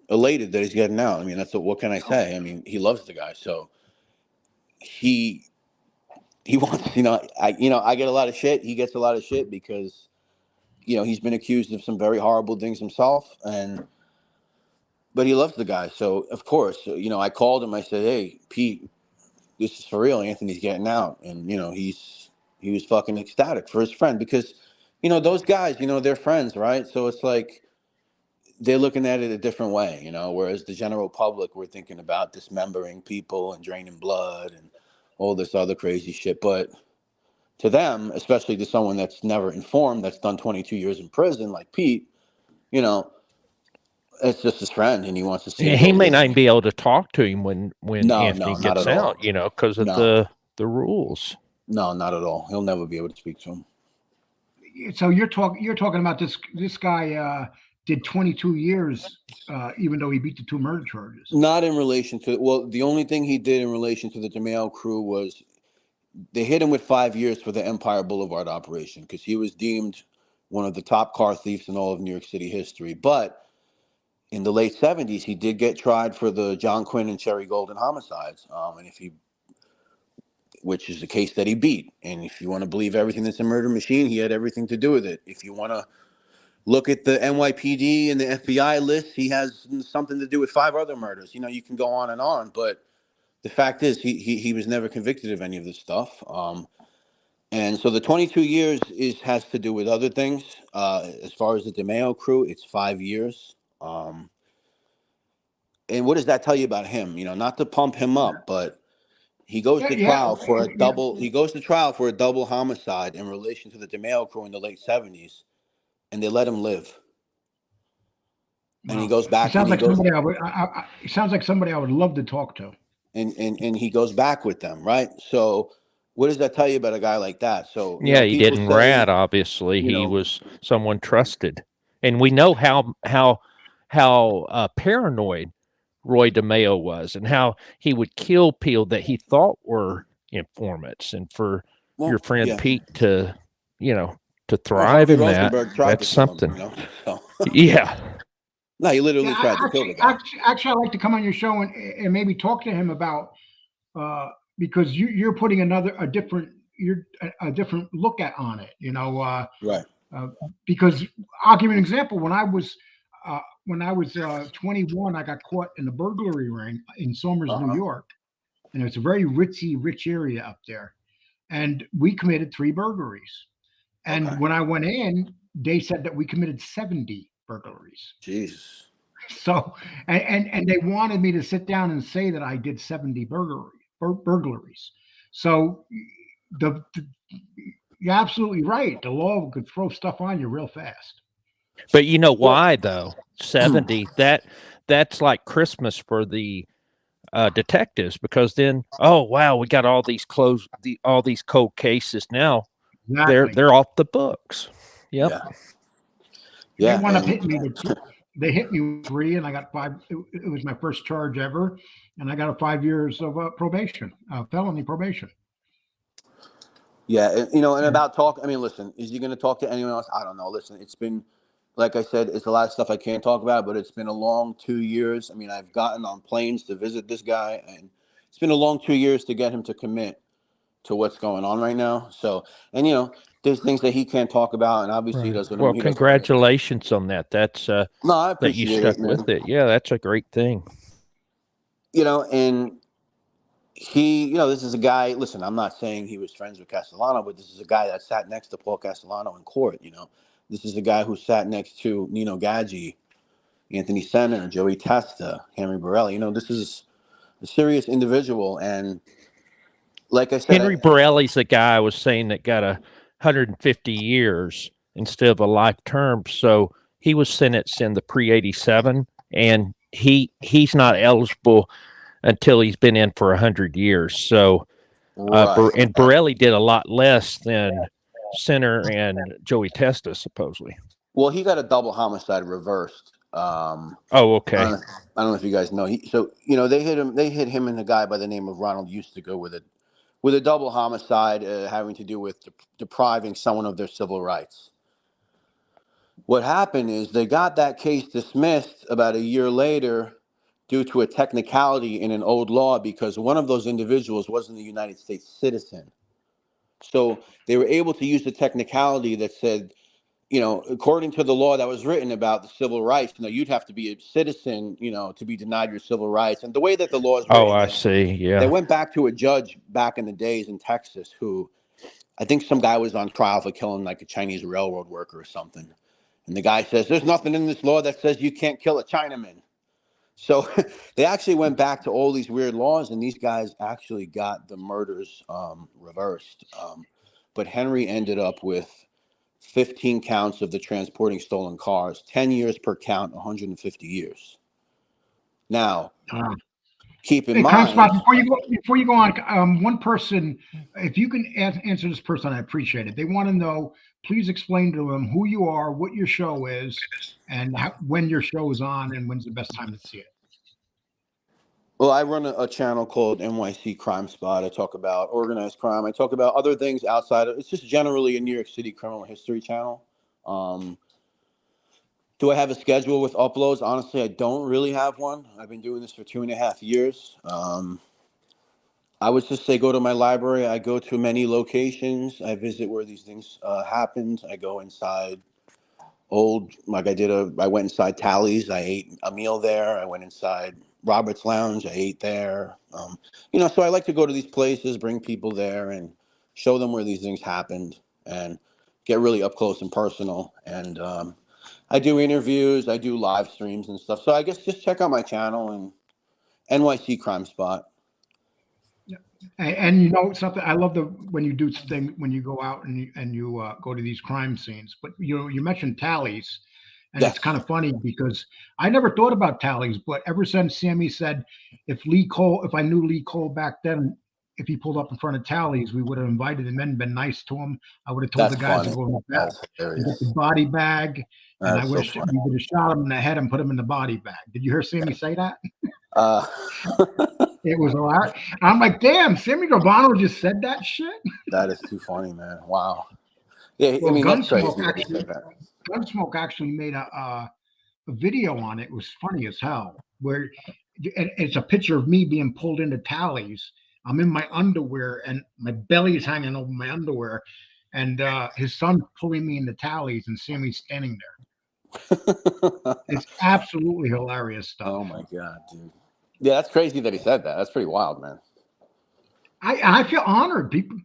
elated that he's getting out. I mean, what can I say? I mean, he loves the guy. So he wants, I get a lot of shit. He gets a lot of shit because, he's been accused of some very horrible things himself, but he loves the guy. So of course, I called him. I said, hey, Pete, this is for real. Anthony's getting out. And, he was fucking ecstatic for his friend because, those guys, they're friends, right? So it's like they're looking at it a different way, whereas the general public, we're thinking about dismembering people and draining blood and all this other crazy shit. But to them, especially to someone that's never informed, that's done 22 years in prison, like Pete, it's just his friend, and he wants to see. Yeah, he may not even be able to talk to him when Anthony not gets at all. out, because of the rules. No, not at all. He'll never be able to speak to him. So you're talking about this guy did 22 years, even though he beat the 2 murder charges. Not in relation to, the only thing he did in relation to the DeMeo crew was they hit him with 5 years for the Empire Boulevard operation because he was deemed one of the top car thieves in all of New York City history. But in the late 70s, he did get tried for the John Quinn and Cherry Golden homicides, which is the case that he beat. And if you want to believe everything that's a Murder Machine, he had everything to do with it. If you want to look at the NYPD and the FBI list, he has something to do with 5 other murders. You can go on, but the fact is he was never convicted of any of this stuff. And so the 22 years has to do with other things. As far as the DeMeo crew, it's 5 years. And what does that tell you about him? Not to pump him up, but he goes to trial for a double. He goes to trial for a double homicide in relation to the DeMeo crew in the late 70s, and they let him live. And he goes back. He sounds like somebody I would love to talk to. And he goes back with them, right? So what does that tell you about a guy like that? So he didn't rat. Obviously, he was someone trusted, and we know how paranoid Roy DeMeo was, and how he would kill people that he thought were informants, and for your friend Pete to, to thrive Harvey in that, Rosenberg tried that's to kill something. him, So. Yeah. No, he literally tried to kill the guy. Actually, I'd like to come on your show and maybe talk to him about because you're putting a different look on it, right. Because I'll give you an example. When I was 21, I got caught in a burglary ring in Somers, New York, and it's a very rich area up there, and we committed 3 burglaries. And when I went in, they said that we committed 70 burglaries. Jesus. So, and they wanted me to sit down and say that I did 70 burglaries. So, you're absolutely right. The law could throw stuff on you real fast. But you know why though? 70. That's like Christmas for the detectives, because then, oh wow, we got all these cold cases now. Exactly. They're off the books. Yep. Yeah. They wound up hitting me. They hit me with 3, and I got 5. It was my first charge ever, and I got a 5 years of probation, felony probation. Yeah, and about talk. I mean, listen, is he going to talk to anyone else? I don't know. Listen, it's been, like I said, it's a lot of stuff I can't talk about, but it's been a long 2 years. I mean, I've gotten on planes to visit this guy, and it's been a long 2 years to get him to commit to what's going on right now. So, and there's things that he can't talk about, and obviously he doesn't. Well, congratulations on that. That's no, I appreciate that you stuck with it. Yeah, that's a great thing. And he, this is a guy. Listen, I'm not saying he was friends with Castellano, but this is a guy that sat next to Paul Castellano in court. This is a guy who sat next to Nino Gaggi, Anthony Senner, Joey Testa, Henry Borelli. This is a serious individual, and like I said, Henry Borelli's the guy I was saying that got 150 years instead of a life term. So he was sentenced in the pre-87, and he's not eligible until he's been in for 100 years. So, and Borelli did a lot less than Senner and Joey Testa, supposedly. Well, he got a double homicide reversed. Okay. I don't know if you guys know. They hit him and a guy by the name of Ronald Eustiga with a double homicide having to do with depriving someone of their civil rights. What happened is they got that case dismissed about a year later due to a technicality in an old law, because one of those individuals wasn't a United States citizen. So they were able to use the technicality that said, according to the law that was written about the civil rights, you'd have to be a citizen, to be denied your civil rights. And the way that the law is written, I see. Yeah. They went back to a judge back in the days in Texas who, I think some guy was on trial for killing like a Chinese railroad worker or something. And the guy says, there's nothing in this law that says you can't kill a Chinaman. So they actually went back to all these weird laws, and these guys actually got the murders reversed. But Henry ended up with 15 counts of the transporting stolen cars, 10 years per count, 150 years. Now, keep in mind. Before you go on, one person, if you can answer this person, I appreciate it. They want to know, please explain to them who you are, what your show is, and when your show is on, and when's the best time to see it. Well, I run a channel called NYC Crime Spot. I talk about organized crime. I talk about other things outside of, it's just generally a New York City criminal history channel. Do I have a schedule with uploads? Honestly, I don't really have one. I've been doing this for 2.5 years. I would just say go to my library. I go to many locations. I visit where these things happened. I go inside I went inside Tally's. I ate a meal there. I went inside Robert's Lounge. I ate there. So I like to go to these places, bring people there, and show them where these things happened, and get really up close and personal. And I do interviews. I do live streams and stuff. So I guess just check out my channel and NYC Crime Spot. And something, I love when you do thing when you go out and you go to these crime scenes. But you mentioned Tallies, and It's kind of funny because I never thought about Tallies, but ever since Sammy said if I knew Lee Cole back then, if he pulled up in front of Tallies, we would have invited him in, been nice to him. I would have told the guys to go in the back and get the body bag. And I wish we would have shot him in the head and put him in the body bag. Did you hear Sammy say that? Uh, It was a lot. I'm like, damn, Sammy Gravano just said that shit. that is too funny, man. Wow. Yeah, I Well, mean that's crazy Gunsmoke that he actually, said that. Gunsmoke actually made a video on it. It was funny as hell. Where and it's a picture of me being pulled into tallies. I'm in my underwear and my belly is hanging over my underwear, and his son pulling me into tallies and Sammy standing there. It's absolutely hilarious stuff. Oh my god, dude. Yeah, that's crazy that he said that. That's pretty wild, man. I feel honored. People,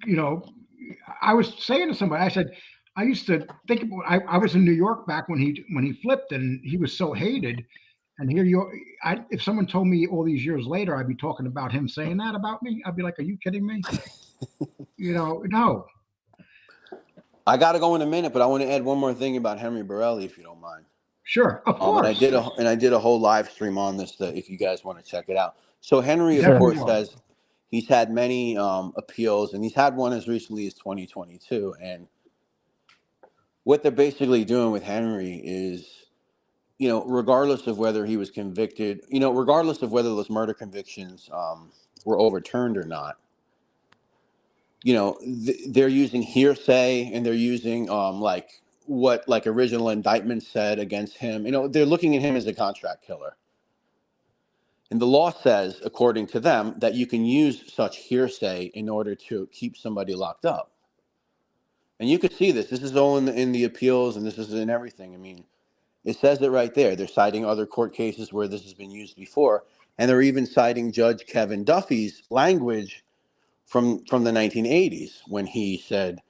I was saying to somebody, I said, I used to think about. I was in New York back when he flipped, and he was so hated. And here you, if someone told me all these years later, I'd be talking about him saying that about me. I'd be like, "Are you kidding me?" No. I got to go in a minute, but I want to add one more thing about Henry Borelli, if you don't mind. Sure, of course. And I did a whole live stream on this, if you guys want to check it out. So Henry, of Definitely course, will. says he's had many appeals, and he's had one as recently as 2022. And what they're basically doing with Henry is, regardless of whether he was convicted, regardless of whether those murder convictions were overturned or not, they're using hearsay, and they're using what original indictments said against him. They're looking at him as a contract killer. And the law says, according to them, that you can use such hearsay in order to keep somebody locked up. And you could see this. This is all in the appeals, and this is in everything. I mean, it says it right there. They're citing other court cases where this has been used before, and they're even citing Judge Kevin Duffy's language from the 1980s when he said,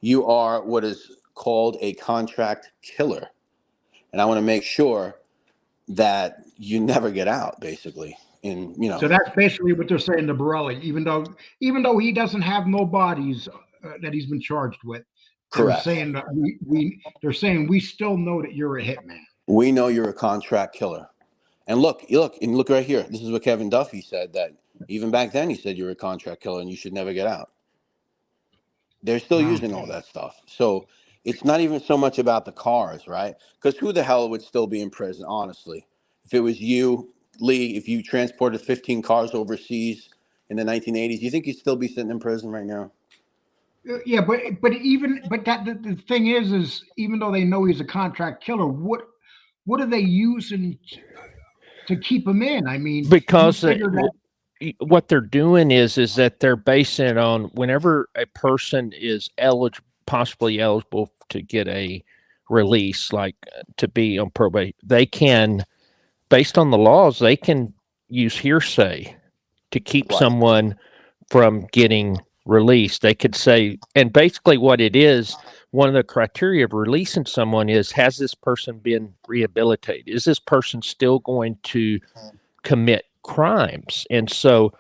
"You are what is called a contract killer, and I want to make sure that you never get out." Basically, So that's basically what they're saying to Borelli. Even though he doesn't have no bodies that he's been charged with, correct. They're saying that they're saying we still know that you're a hitman. We know you're a contract killer. And look right here. This is what Kevin Duffy said, that even back then he said you're a contract killer and you should never get out. They're still using all that stuff. So it's not even so much about the cars, right? Because who the hell would still be in prison, honestly? If it was you, Lee, if you transported 15 cars overseas in the 1980s, you think you'd still be sitting in prison right now? Yeah, but the thing is even though they know he's a contract killer, what are they using to keep him in? I mean, because what they're doing is that they're basing it on whenever a person is possibly eligible to get a release, like to be on probation, they can, based on the laws, they can use hearsay to keep someone from getting released. They could say, and basically what it is, one of the criteria of releasing someone is, has this person been rehabilitated? Is this person still going to commit crimes? And so,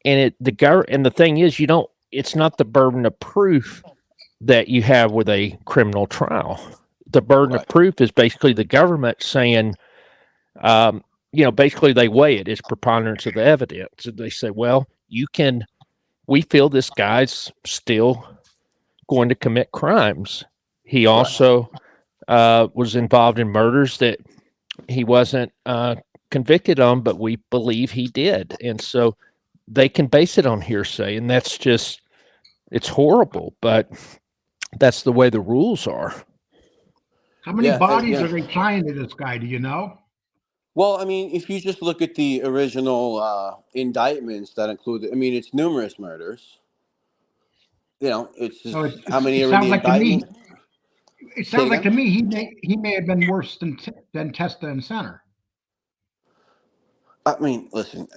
the thing is, it's not the burden of proof that you have with a criminal trial. The burden of proof is basically the government saying, basically they weigh it as preponderance of the evidence. And they say, well, we feel this guy's still going to commit crimes. He also was involved in murders that he wasn't convicted on, but we believe he did. And so they can base it on hearsay, and that's just, it's horrible, but that's the way the rules are. How many bodies are they tying to this guy? Do you know? Well, I mean, if you just look at the original indictments that include, I mean, it's numerous murders. It's just how many are in the indictment. It sounds like to me he may have been worse than Testa and Center. I mean, listen,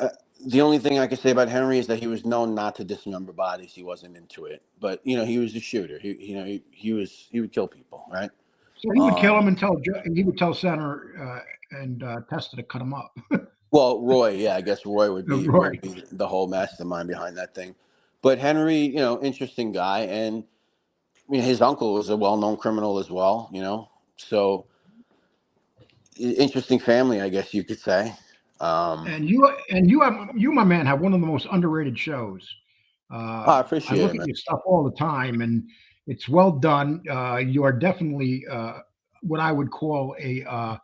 the only thing I can say about Henry is that he was known not to dismember bodies. He wasn't into it, but he was a shooter. He would kill people, right? So he would kill him and he would tell Center and Testa to cut him up. Well, Roy, I guess Roy would be the whole mastermind behind that thing. But Henry, interesting guy, and his uncle was a well-known criminal as well. So interesting family, I guess you could say. And you, my man, have one of the most underrated shows. I appreciate it. I look at your stuff all the time, and it's well done. You are definitely what I would call a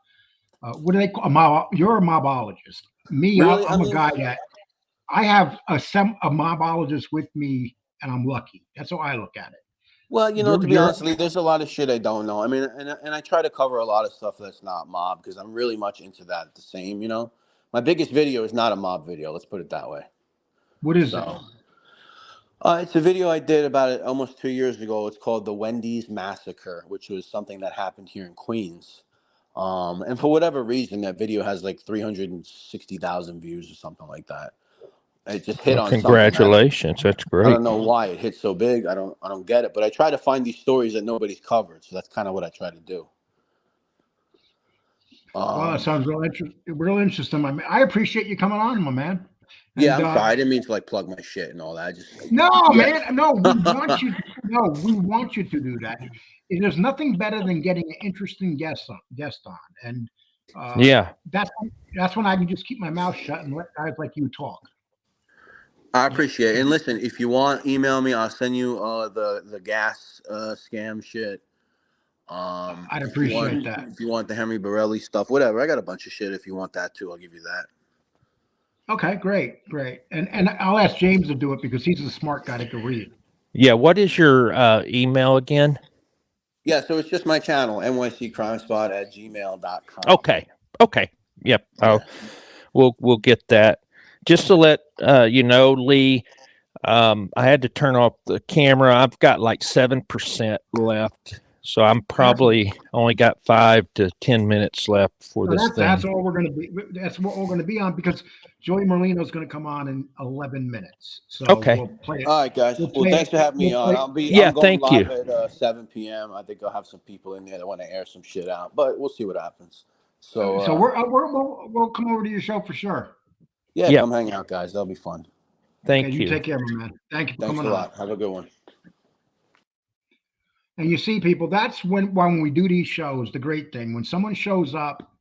what do they call you're a mobologist. Me, Really? I'm a guy that I have a mobologist with me, and I'm lucky. That's how I look at it. Well, you know, to be honest with you, there's a lot of shit I don't know. I mean, and I try to cover a lot of stuff that's not mob because I'm really much into that. The same, you know. My biggest video is not a mob video. Let's put it that way. What is it? It's a video I did about it almost 2 years ago. It's called the Wendy's Massacre, which was something that happened here in Queens. And for whatever reason, that video has like 360,000 views or something like that. It just hit on congratulations. That's great. I don't know why it hit so big. I don't get it. But I try to find these stories that nobody's covered. So that's kind of what I try to do. Well, that sounds real interesting. My man. I appreciate you coming on, my man. And, yeah, I'm sorry. I didn't mean to like plug my shit and all that. Man. No, we want you. We want you to do that. There's nothing better than getting an interesting guest on, and that's when I can just keep my mouth shut and let guys like you talk. I appreciate it. And listen, if you want, email me. I'll send you the gas scam shit. I'd appreciate that. If you want the Henry Borelli stuff, whatever. I got a bunch of shit. If you want that too, I'll give you that. Okay, great. And I'll ask James to do it because he's a smart guy that can read. Yeah. What is your email again? Yeah, so it's just my channel, nyccrimespot@gmail.com. Okay. Yep. Yeah. We'll get that. Just to let you know, Lee, I had to turn off the camera. I've got like 7% left, so I'm probably only got 5 to 10 minutes left for this thing. That's all we're going to be. That's what we're going to be on because Joey Merlino is going to come on in 11 minutes. So we'll play it. All right, guys. Well, thanks for having me on. I'm going live at 7 p.m. I think I'll have some people in there that want to air some shit out, but we'll see what happens. So we'll come over to your show for sure. Yeah, come hang out, guys. That'll be fun. Thank you. You take care, my man. Thank you for coming on. Thanks a lot. Have a good one. And you see, people, that's when we do these shows, the great thing, when someone shows up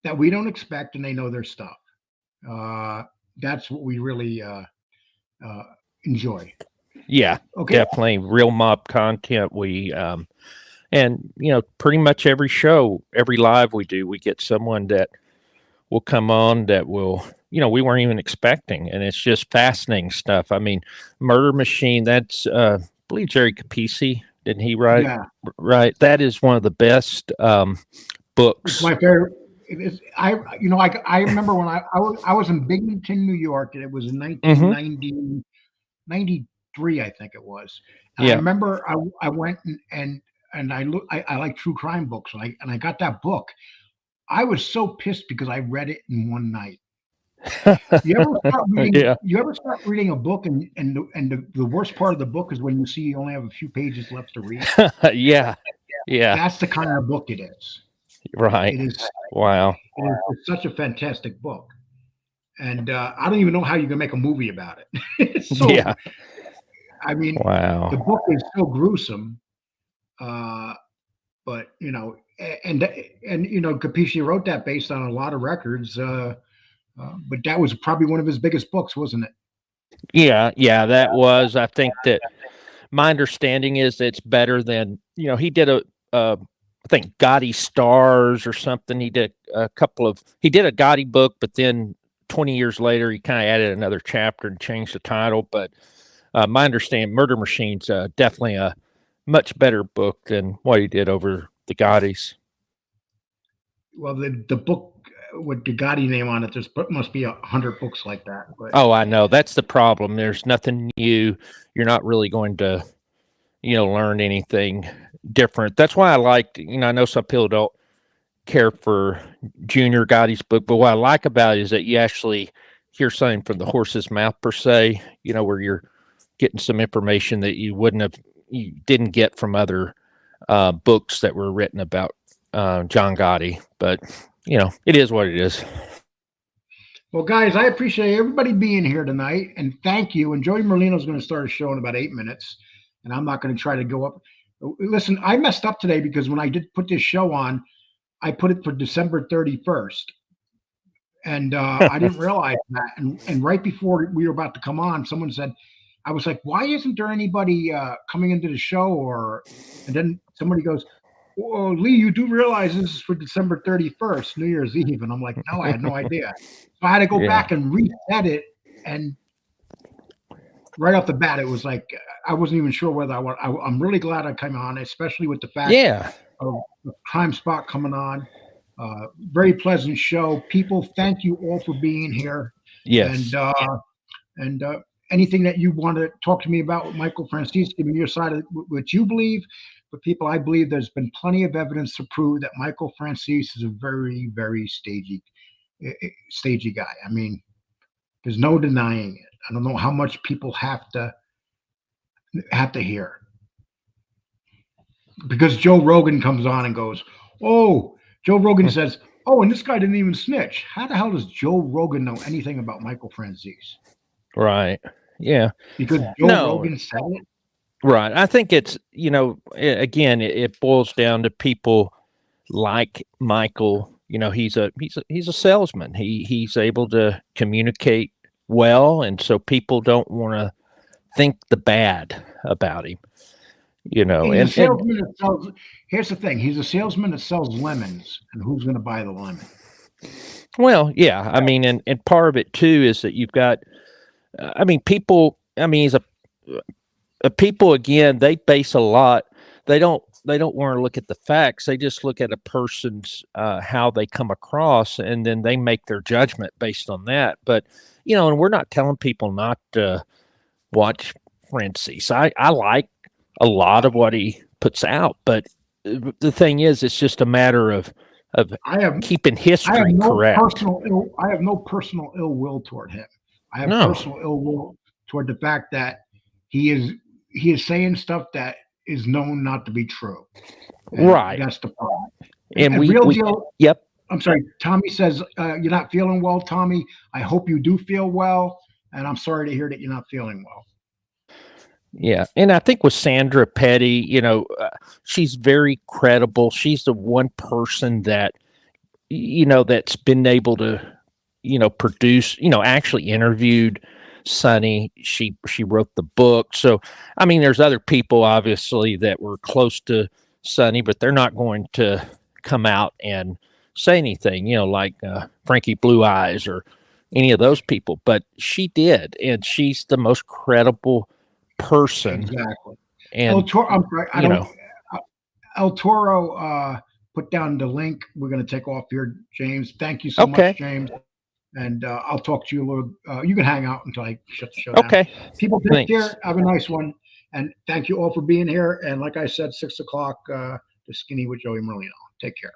that we don't expect and they know their stuff. That's what we really enjoy. Yeah, definitely real mob content. We and pretty much every show, every live we do, we get someone that will come on that will we weren't even expecting, and it's just fascinating stuff. I mean, Murder Machine. That's I believe Jerry Capisi. Didn't he write? Yeah. Right. That is one of the best books. It's my favorite. I remember when I was in Binghamton, New York, and it was in 1993, I think it was. And I remember I went and I like true crime books, and I got that book. I was so pissed because I read it in one night. You ever start reading a book and the worst part of the book is when you see you only have a few pages left to read. Yeah. That's the kind of book it is. Right. It is. Wow. It's such a fantastic book, and I don't even know how you can make a movie about it. I mean, wow. The book is so gruesome, but Capisi wrote that based on a lot of records. But that was probably one of his biggest books, wasn't it? Yeah, that was. I think that my understanding is it's better than he did I think Gotti Stars or something. He did a Gotti book, but then 20 years later he kind of added another chapter and changed the title. But my understanding, Murder Machine's definitely a much better book than what he did over the Gottis. Well, the book with the Gotti name on it, there must be 100 books like that. But. Oh, I know. That's the problem. There's nothing new. You're not really going to, learn anything different. That's why I liked, I know some people don't care for Junior Gotti's book, but what I like about it is that you actually hear something from the horse's mouth per se, where you're getting some information that you didn't get from other books that were written about John Gotti. But it is what it is. Well, guys, I appreciate everybody being here tonight, and thank you. And Joey Merlino is going to start a show in about 8 minutes, and I'm not going to try to go up. Listen, I messed up today because when I did put this show on, I put it for December 31st, and I didn't realize that. And right before we were about to come on, someone said, I was like, why isn't there anybody coming into the show? And then somebody goes, well, Lee, you do realize this is for December 31st, New Year's Eve. And I'm like, no, I had no idea. So I had to go back and reset it. And right off the bat, it was like, I wasn't even sure whether I'm really glad I came on, especially with the fact of the Crime Spot coming on. Very pleasant show. People, thank you all for being here. Yes. And anything that you want to talk to me about with Michael Franzese, give me your side of what you believe. But people, I believe there's been plenty of evidence to prove that Michael Franzese is a very, very stagey guy. I mean, there's no denying it. I don't know how much people have to hear. Because Joe Rogan comes on and goes, oh, Joe Rogan says, oh, and this guy didn't even snitch. How the hell does Joe Rogan know anything about Michael Franzese? Right. Yeah. Because Joe Rogan said it. Right. I think it's, again, it boils down to people like Michael. He's a salesman. He's able to communicate well, and so people don't want to think the bad about him. He's a salesman that sells. Here's the thing: he's a salesman that sells lemons, and who's going to buy the lemon? Well, yeah. I mean, and part of it too is that you've got. People. He's people again. They base a lot. They don't want to look at the facts. They just look at a person's how they come across, and then they make their judgment based on that. But and we're not telling people not to watch Franzese. I like a lot of what he puts out, but the thing is, it's just a matter of keeping history correct. I have no personal ill will toward him. I have personal ill will toward the fact that he is saying stuff that is known not to be true. And right. That's the problem. And Yep. I'm sorry. Tommy says you're not feeling well, Tommy. I hope you do feel well, and I'm sorry to hear that you're not feeling well. Yeah, and I think with Sandra Petty, she's very credible. She's the one person that that's been able to produce, actually interviewed Sonny. She wrote the book. So, there's other people obviously that were close to Sonny, but they're not going to come out and say anything, like Frankie Blue Eyes or any of those people. But she did, and she's the most credible person. Exactly. And I'm sorry, El Toro put down the link. We're going to take off here, James. Thank you so much, James. And I'll talk to you a little. You can hang out until I shut the show down. Okay. People, take care. Have a nice one. And thank you all for being here. And like I said, 6 o'clock, the Skinny with Joey Merlino. Take care.